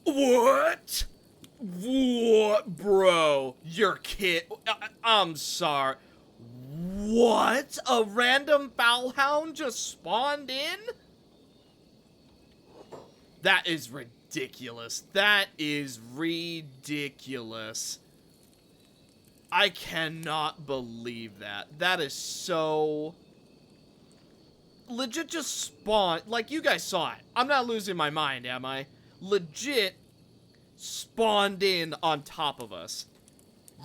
What? What, bro? You're I'm sorry. What? A random foulhound just spawned in? That is ridiculous. That is ridiculous. I cannot believe that. That is so... legit just spawned. Like, you guys saw it. I'm not losing my mind, am I? Legit spawned in on top of us.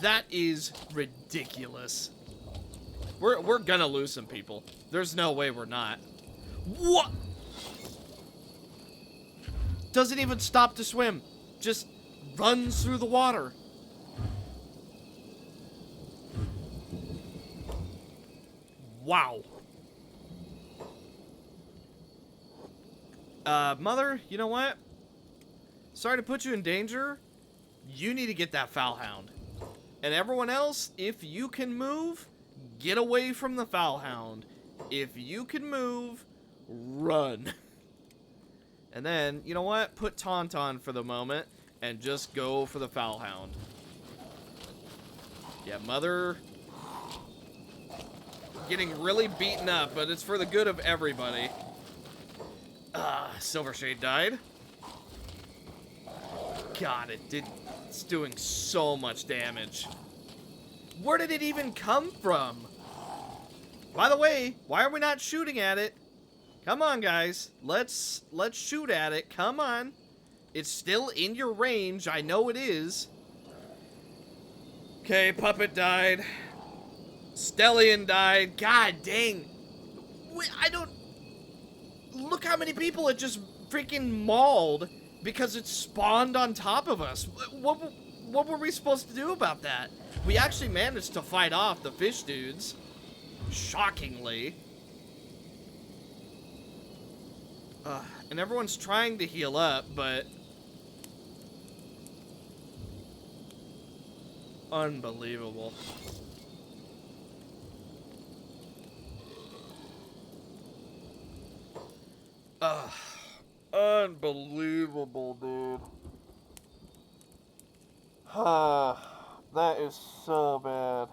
That is ridiculous. We're gonna lose some people. There's no way we're not. What? Doesn't even stop to swim. Just runs through the water. Wow. Mother, you know what? Sorry to put you in danger. You need to get that foulhound. And everyone else, if you can move, get away from the foulhound. If you can move, run. And then, you know what? Put Taunt on for the moment and just go for the foulhound. Yeah, Mother getting really beaten up, but it's for the good of everybody. Silvershade died. God, it's doing so much damage. Where did it even come from? By the way, why are we not shooting at it? Come on, guys. Let's shoot at it. Come on. It's still in your range. I know it is. Okay, Puppet died. Stellion died. God dang. I don't... Look how many people it just freaking mauled because it spawned on top of us. What were we supposed to do about that? We actually managed to fight off the fish dudes. Shockingly. And everyone's trying to heal up, but... Unbelievable. Unbelievable, dude. That is so bad.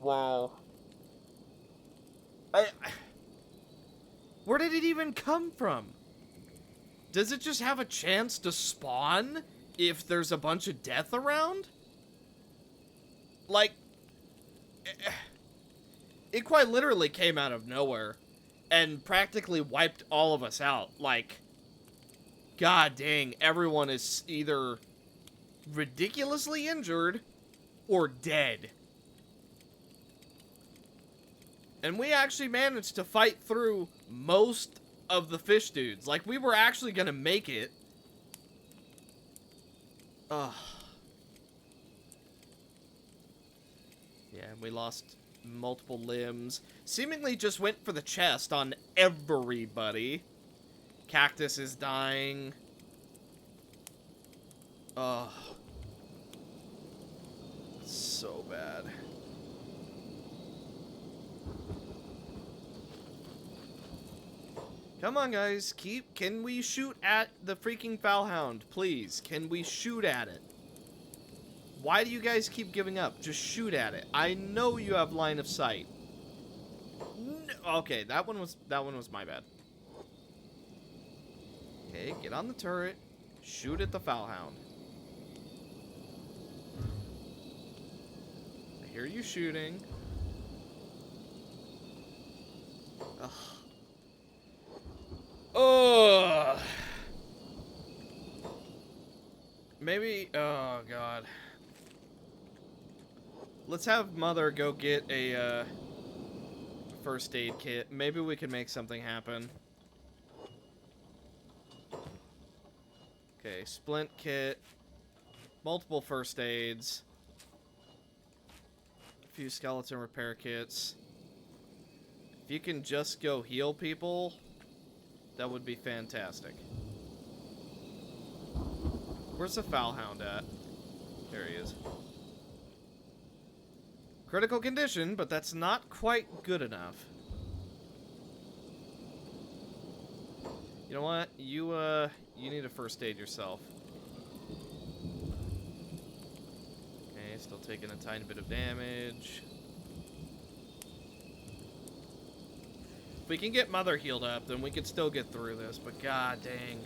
Wow. Where did it even come from? Does it just have a chance to spawn if there's a bunch of death around? Like, it quite literally came out of nowhere and practically wiped all of us out. Like, god dang, everyone is either ridiculously injured or dead. And we actually managed to fight through most of the fish dudes. Like, we were actually gonna make it. Ugh. Yeah, we lost multiple limbs. Seemingly just went for the chest on everybody. Cactus is dying. Ugh. It's so bad. Come on, guys. Can we shoot at the freaking Foulhound? Please. Can we shoot at it? Why do you guys keep giving up? Just shoot at it. I know you have line of sight. No, okay, that one was my bad. Okay, get on the turret. Shoot at the Foulhound. I hear you shooting. Ugh. Ugh. Maybe, oh god. Let's have Mother go get a first aid kit. Maybe we can make something happen. Okay, splint kit. Multiple first aids. A few skeleton repair kits. If you can just go heal people, that would be fantastic. Where's the Foulhound at? There he is. Critical condition, but that's not quite good enough. You know what? You need a first aid yourself. Okay, still taking a tiny bit of damage. If we can get Mother healed up, then we can still get through this, but god dang.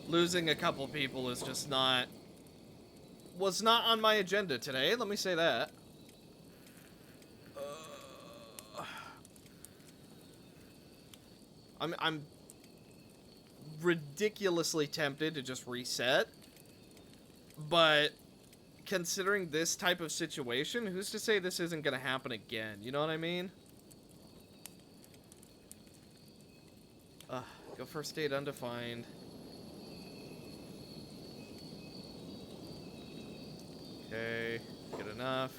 Losing a couple people is just was not on my agenda today, let me say that. I'm ridiculously tempted to just reset, but considering this type of situation, who's to say this isn't gonna happen again, you know what I mean? Go first aid undefined. Okay, good enough.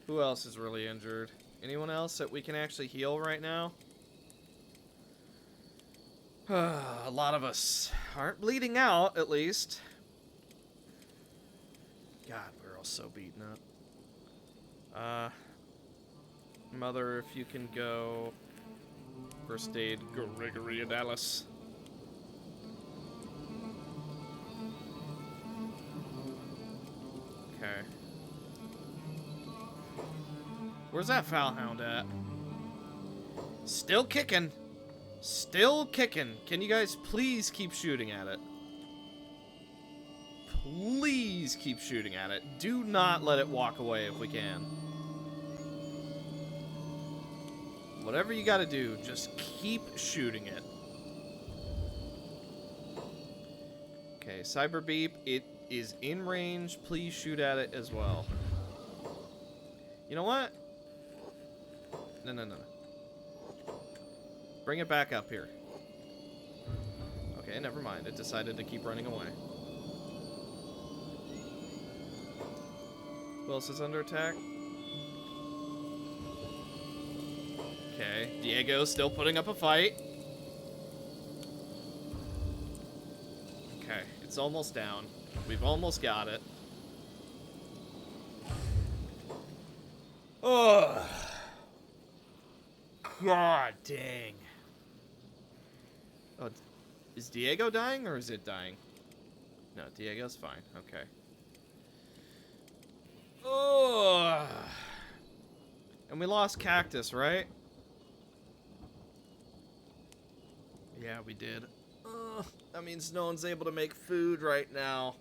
Who else is really injured? Anyone else that we can actually heal right now? A lot of us aren't bleeding out, at least. God, we're all so beaten up. Mother, if you can go... First aid, Gregory and Alice. Okay. Where's that Foulhound at? Still kicking. Still kicking. Can you guys please keep shooting at it? Please keep shooting at it. Do not let it walk away if we can. Whatever you gotta do, just keep shooting it. Okay, Cyber Beep, it is in range. Please shoot at it as well. You know what? No. Bring it back up here. Okay, never mind. It decided to keep running away. Who else is under attack? Okay, Diego's still putting up a fight. Okay, it's almost down. We've almost got it. Oh, God dang. Oh, is Diego dying or is it dying? No, Diego's fine. Okay. Oh. And we lost Cactus, right? Yeah, we did. That means no one's able to make food right now.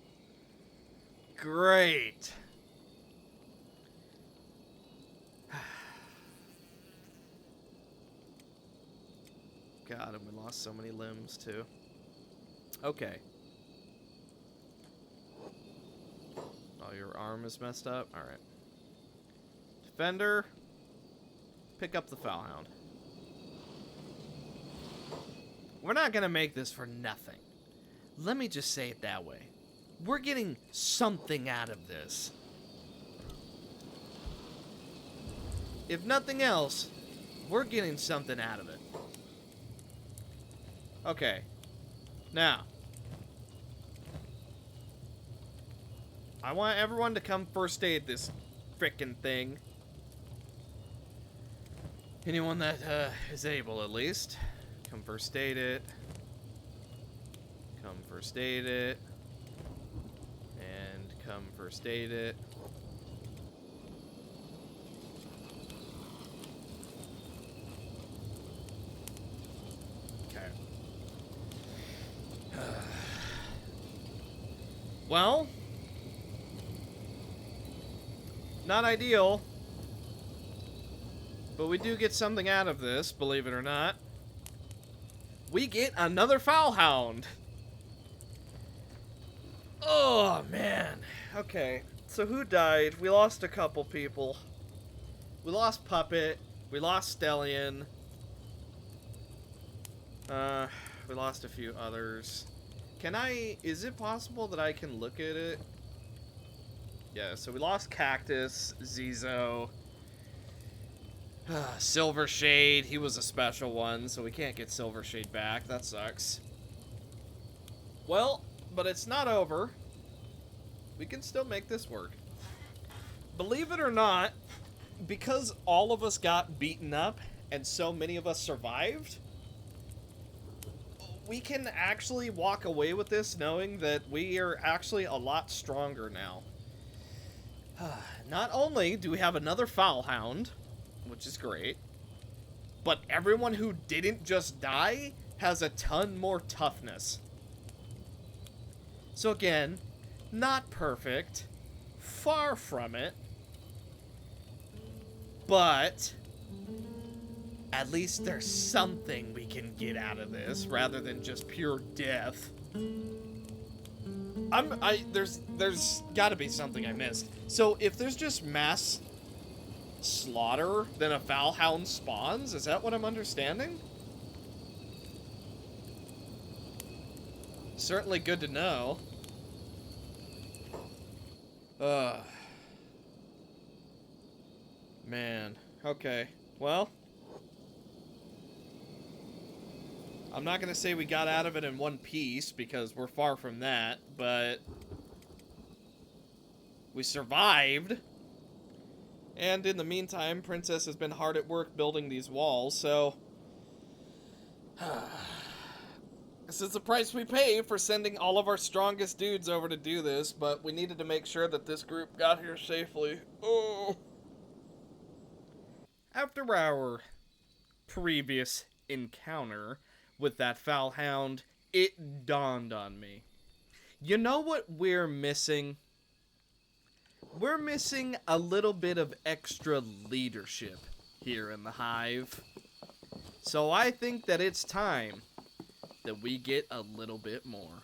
Great. God, and we lost so many limbs, too. Okay. Oh, your arm is messed up? Alright. Defender, pick up the Foulhound. We're not gonna make this for nothing. Let me just say it that way. We're getting something out of this. If nothing else, we're getting something out of it. Okay. Now. I want everyone to come first aid this frickin' thing. Anyone that is able, at least. Come first aid it. Come first aid it. And come first aid it. Okay. Well, not ideal, but we do get something out of this, believe it or not. We get another Foulhound. Oh, man. Okay, so who died? We lost a couple people. We lost Puppet. We lost Stellion. We lost a few others. Is it possible that I can look at it? Yeah, so we lost Cactus, Zizo, Silver Shade. He was a special one, so we can't get Silver Shade back. That sucks. Well, but it's not over. We can still make this work. Believe it or not, because all of us got beaten up and so many of us survived, we can actually walk away with this knowing that we are actually a lot stronger now. Not only do we have another Foulhound, which is great, but everyone who didn't just die has a ton more toughness. So again, not perfect, far from it, but at least there's something we can get out of this rather than just pure death. There's gotta be something I missed. So if there's just mass slaughter, then a Foulhound spawns? Is that what I'm understanding? Certainly good to know. Man. Okay. Well, I'm not gonna say we got out of it in one piece, because we're far from that, but we survived. And in the meantime, Princess has been hard at work building these walls, so this is the price we pay for sending all of our strongest dudes over to do this, but we needed to make sure that this group got here safely. Oh. After our previous encounter with that Foulhound, it dawned on me. You know what we're missing? We're missing a little bit of extra leadership here in the Hive. So I think that it's time that we get a little bit more.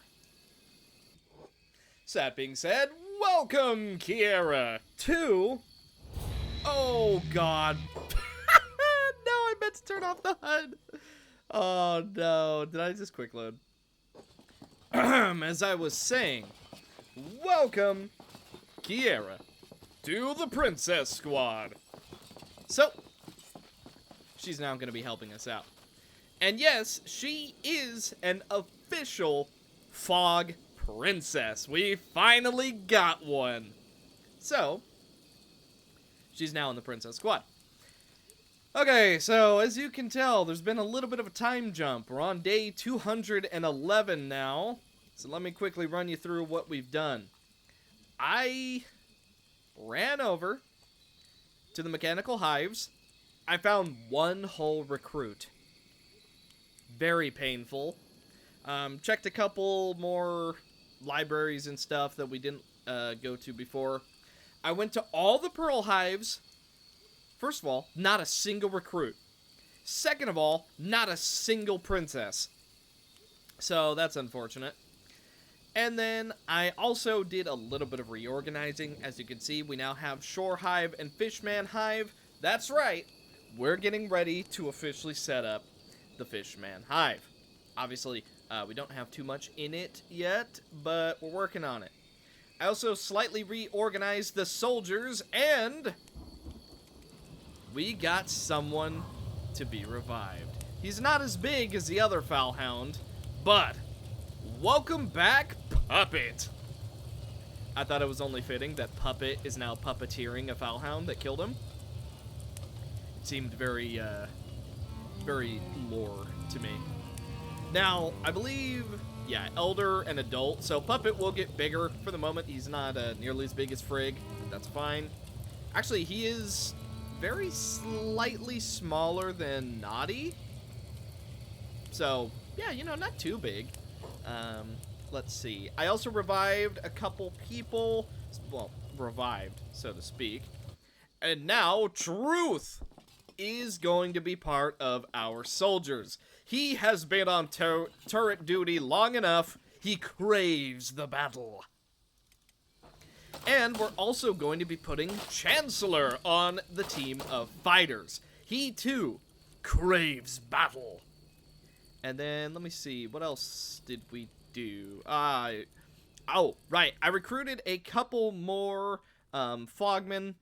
So that being said, welcome, Kiera, to... Oh, God. No, I meant to turn off the HUD. Oh, no. Did I just quick load? As I was saying, welcome, Kiera, to the Princess Squad. So, she's now going to be helping us out. And yes, she is an official Fog Princess. We finally got one. So, she's now in the Princess Squad. Okay, so as you can tell, there's been a little bit of a time jump. We're on day 211 now. So let me quickly run you through what we've done. I ran over to the mechanical hives. I found one whole recruit. Very painful. Checked a couple more libraries and stuff that we didn't go to before. I went to all the pearl hives. First of all, not a single recruit. Second of all, not a single princess. So that's unfortunate. And then I also did a little bit of reorganizing. As you can see, we now have Shore Hive and Fishman Hive. That's right. We're getting ready to officially set up the Fishman Hive. Obviously, we don't have too much in it yet, but we're working on it. I also slightly reorganized the soldiers, and we got someone to be revived. He's not as big as the other Foulhound, but welcome back, Puppet. I thought it was only fitting that Puppet is now puppeteering a Foulhound that killed him. It seemed very, very lore to me. Now, I believe, yeah, Elder and Adult, so Puppet will get bigger. For the moment, he's not nearly as big as Frigg, but that's fine. Actually, he is very slightly smaller than Naughty. So, yeah, you know, not too big. Let's see. I also revived a couple people. Well, revived, so to speak. And now, Truth is going to be part of our soldiers. He has been on turret duty long enough. He craves the battle. And we're also going to be putting Chancellor on the team of fighters. He, too, craves battle. And then, let me see, what else did we do? Oh, right, I recruited a couple more Fogmen.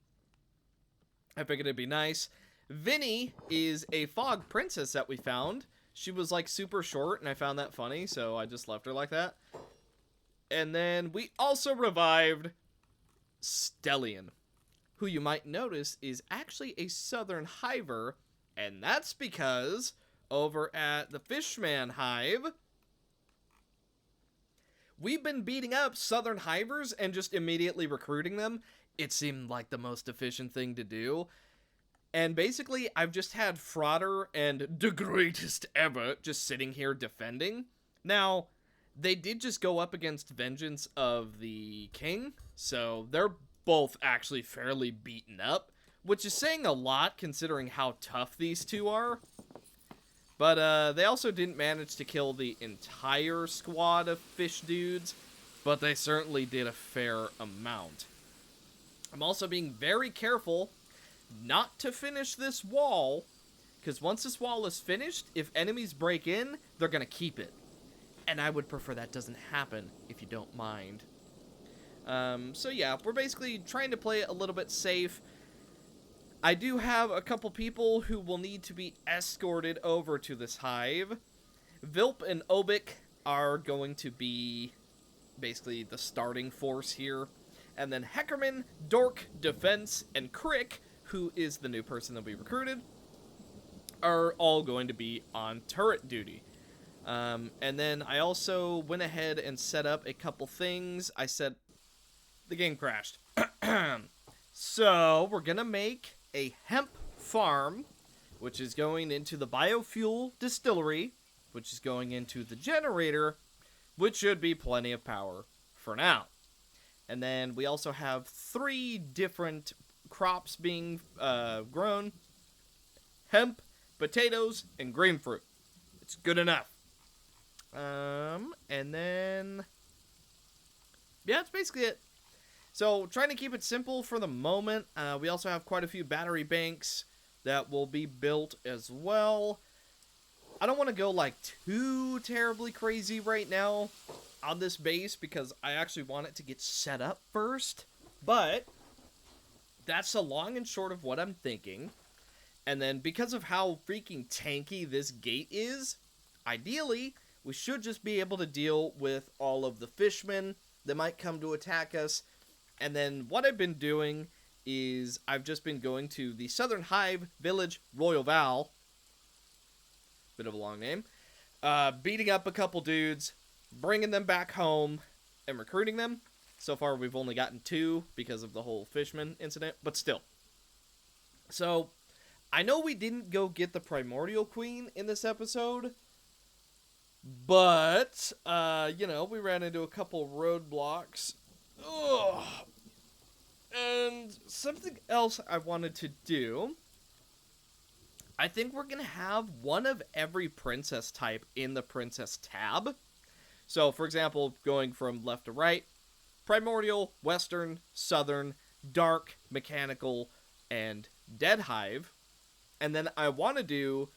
I figured it'd be nice. Vinny is a Fog Princess that we found. She was, like, super short, and I found that funny, so I just left her like that. And then we also revived Stellion, who you might notice is actually a Southern Hiver, and that's because over at the Fishman Hive, we've been beating up Southern Hivers and just immediately recruiting them. It seemed like the most efficient thing to do. And basically, I've just had Frauder and the greatest ever just sitting here defending. Now, they did just go up against Vengeance of the King, so they're both actually fairly beaten up, which is saying a lot considering how tough these two are. But they also didn't manage to kill the entire squad of fish dudes, but they certainly did a fair amount. I'm also being very careful not to finish this wall, because once this wall is finished, if enemies break in, they're going to keep it. And I would prefer that doesn't happen, if you don't mind. So yeah, we're basically trying to play it a little bit safe. I do have a couple people who will need to be escorted over to this hive. Vilp and Obik are going to be basically the starting force here. And then Heckerman, Dork, Defense, and Crick, who is the new person that we recruited, are all going to be on turret duty. And then I also went ahead and set up a couple things. The game crashed. So we're going to make a hemp farm, which is going into the biofuel distillery, which is going into the generator, which should be plenty of power for now. And then we also have 3 different crops being grown: hemp, potatoes, and green fruit. It's good enough. And then... yeah, that's basically it. So, trying to keep it simple for the moment. We also have quite a few battery banks that will be built as well. I don't want to go, like, too terribly crazy right now on this base because I actually want it to get set up first. But that's the long and short of what I'm thinking. And then because of how freaking tanky this gate is, ideally, we should just be able to deal with all of the fishmen that might come to attack us. And then what I've been doing is I've just been going to the Southern Hive Village Royal Val. Bit of a long name. Beating up a couple dudes, bringing them back home, and recruiting them. So far, we've only gotten 2 because of the whole fishman incident, but still. So, I know we didn't go get the Primordial Queen in this episode, but, we ran into a couple roadblocks. Ugh. And something else I wanted to do, I think we're going to have one of every princess type in the princess tab. So, for example, going from left to right, Primordial, Western, Southern, Dark, Mechanical, and Dead Hive. And then I want to do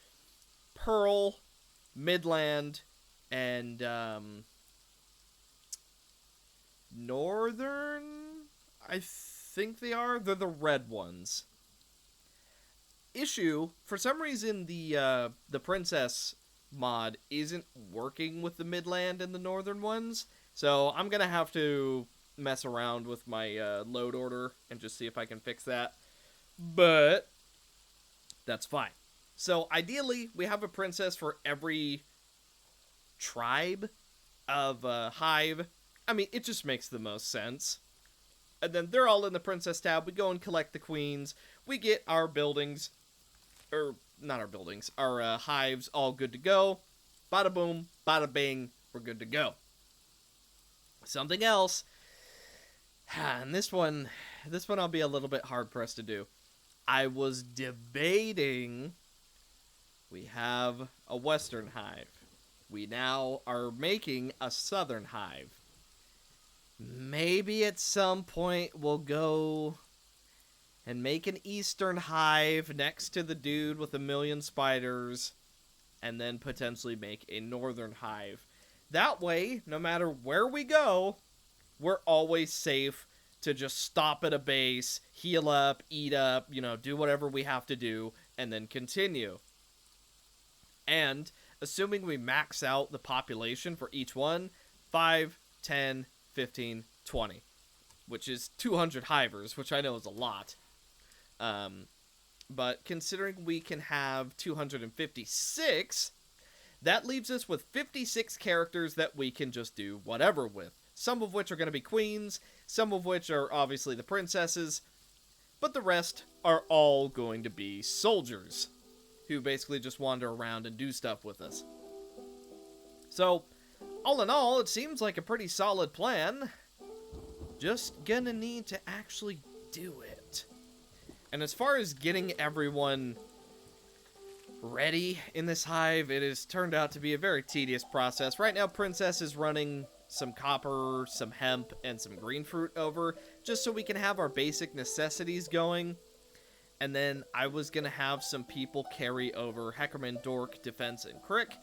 Pearl, Midland, and Northern, I think they are. They're the red ones. Issue, for some reason, the Princess mod isn't working with the Midland and the Northern ones. So I'm going to have to mess around with my load order and just see if I can fix that. But that's fine. So ideally, we have a princess for every tribe of Hive. I mean, it just makes the most sense. And then they're all in the princess tab. We go and collect the queens. We get our buildings, or not our buildings, our hives all good to go. Bada boom, bada bing, we're good to go. Something else, and this one I'll be a little bit hard pressed to do. I was debating, we have a Western Hive. We now are making a Southern Hive. Maybe at some point we'll go and make an Eastern Hive next to the dude with 1,000,000 spiders, and then potentially make a Northern Hive. That way, no matter where we go, we're always safe to just stop at a base, heal up, eat up, do whatever we have to do, and then continue. And, assuming we max out the population for each one, 5, 10, 15, 20, which is 200 hivers, which I know is a lot. But considering we can have 256, that leaves us with 56 characters that we can just do whatever with. Some of which are going to be queens, some of which are obviously the princesses, but the rest are all going to be soldiers, who basically just wander around and do stuff with us. So, all in all, it seems like a pretty solid plan. Just gonna need to actually do it. And as far as getting everyone ready in this hive, it has turned out to be a very tedious process. Right now, Princess is running some copper, some hemp, and some green fruit over, just so we can have our basic necessities going. And then I was gonna have some people carry over Heckerman, Dork, Defense, and Crick,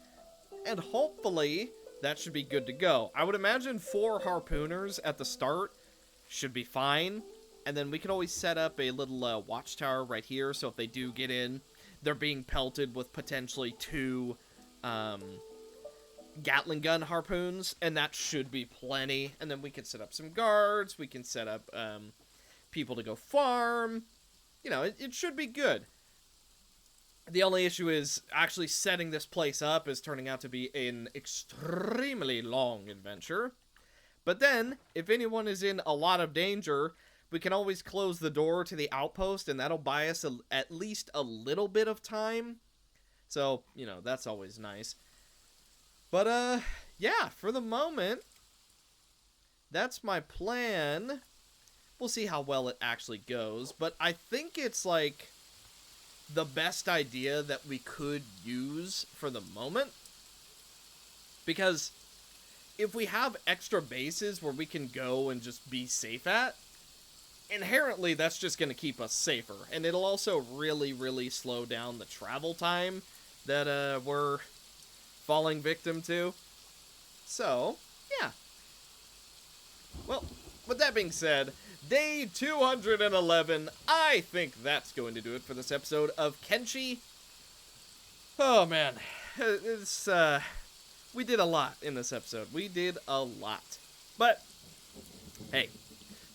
and hopefully that should be good to go. I would imagine 4 harpooners at the start should be fine. And then we could always set up a little watchtower right here, so if they do get in, they're being pelted with potentially 2 Gatling gun harpoons, and that should be plenty. And then we can set up some guards, we can set up people to go farm. It should be good. The only issue is actually setting this place up is turning out to be an extremely long adventure. But then, if anyone is in a lot of danger, we can always close the door to the outpost, and that'll buy us at least a little bit of time. So, that's always nice. But, yeah, for the moment, that's my plan. We'll see how well it actually goes, but I think it's like the best idea that we could use for the moment. Because if we have extra bases where we can go and just be safe at, inherently that's just going to keep us safer. And it'll also really, really slow down the travel time that we're falling victim to. So, yeah. Well, with that being said, day 211, I think that's going to do it for this episode of Kenshi. Oh, man. It's, we did a lot in this episode. We did a lot. But, hey,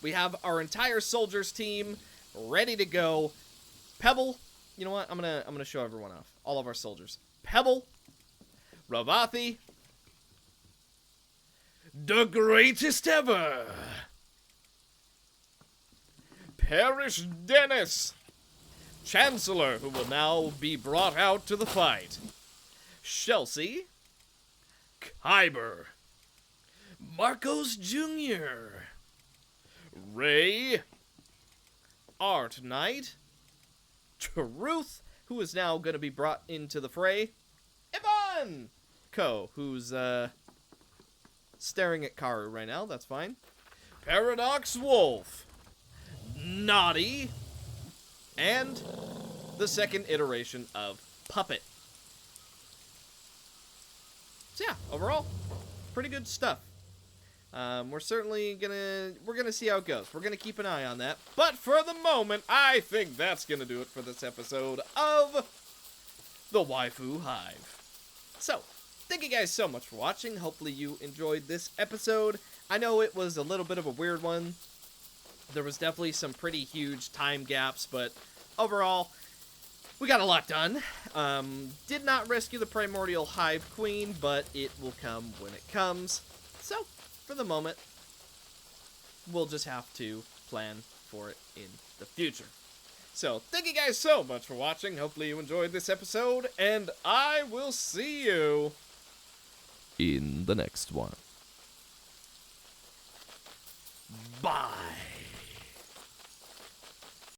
we have our entire soldiers team ready to go. Pebble, you know what? I'm gonna show everyone off. All of our soldiers. Pebble, Ravathi, the greatest ever, Parish Dennis, Chancellor, who will now be brought out to the fight, Chelsea, Kyber, Marcos Jr., Ray, Art Knight, Truth, who is now going to be brought into the fray, Ivan, Ko, who's staring at Karu right now, that's fine, Paradox Wolf, Naughty, and the second iteration of Puppet. So yeah, overall, pretty good stuff. We're certainly gonna see how it goes. We're gonna keep an eye on that. But for the moment, I think that's gonna do it for this episode of the Waifu Hive. So, thank you guys so much for watching. Hopefully you enjoyed this episode. I know it was a little bit of a weird one. There was definitely some pretty huge time gaps, but overall, we got a lot done. Did not rescue the Primordial Hive Queen, but it will come when it comes. So, for the moment, we'll just have to plan for it in the future. So, thank you guys so much for watching. Hopefully you enjoyed this episode, and I will see you in the next one. Bye.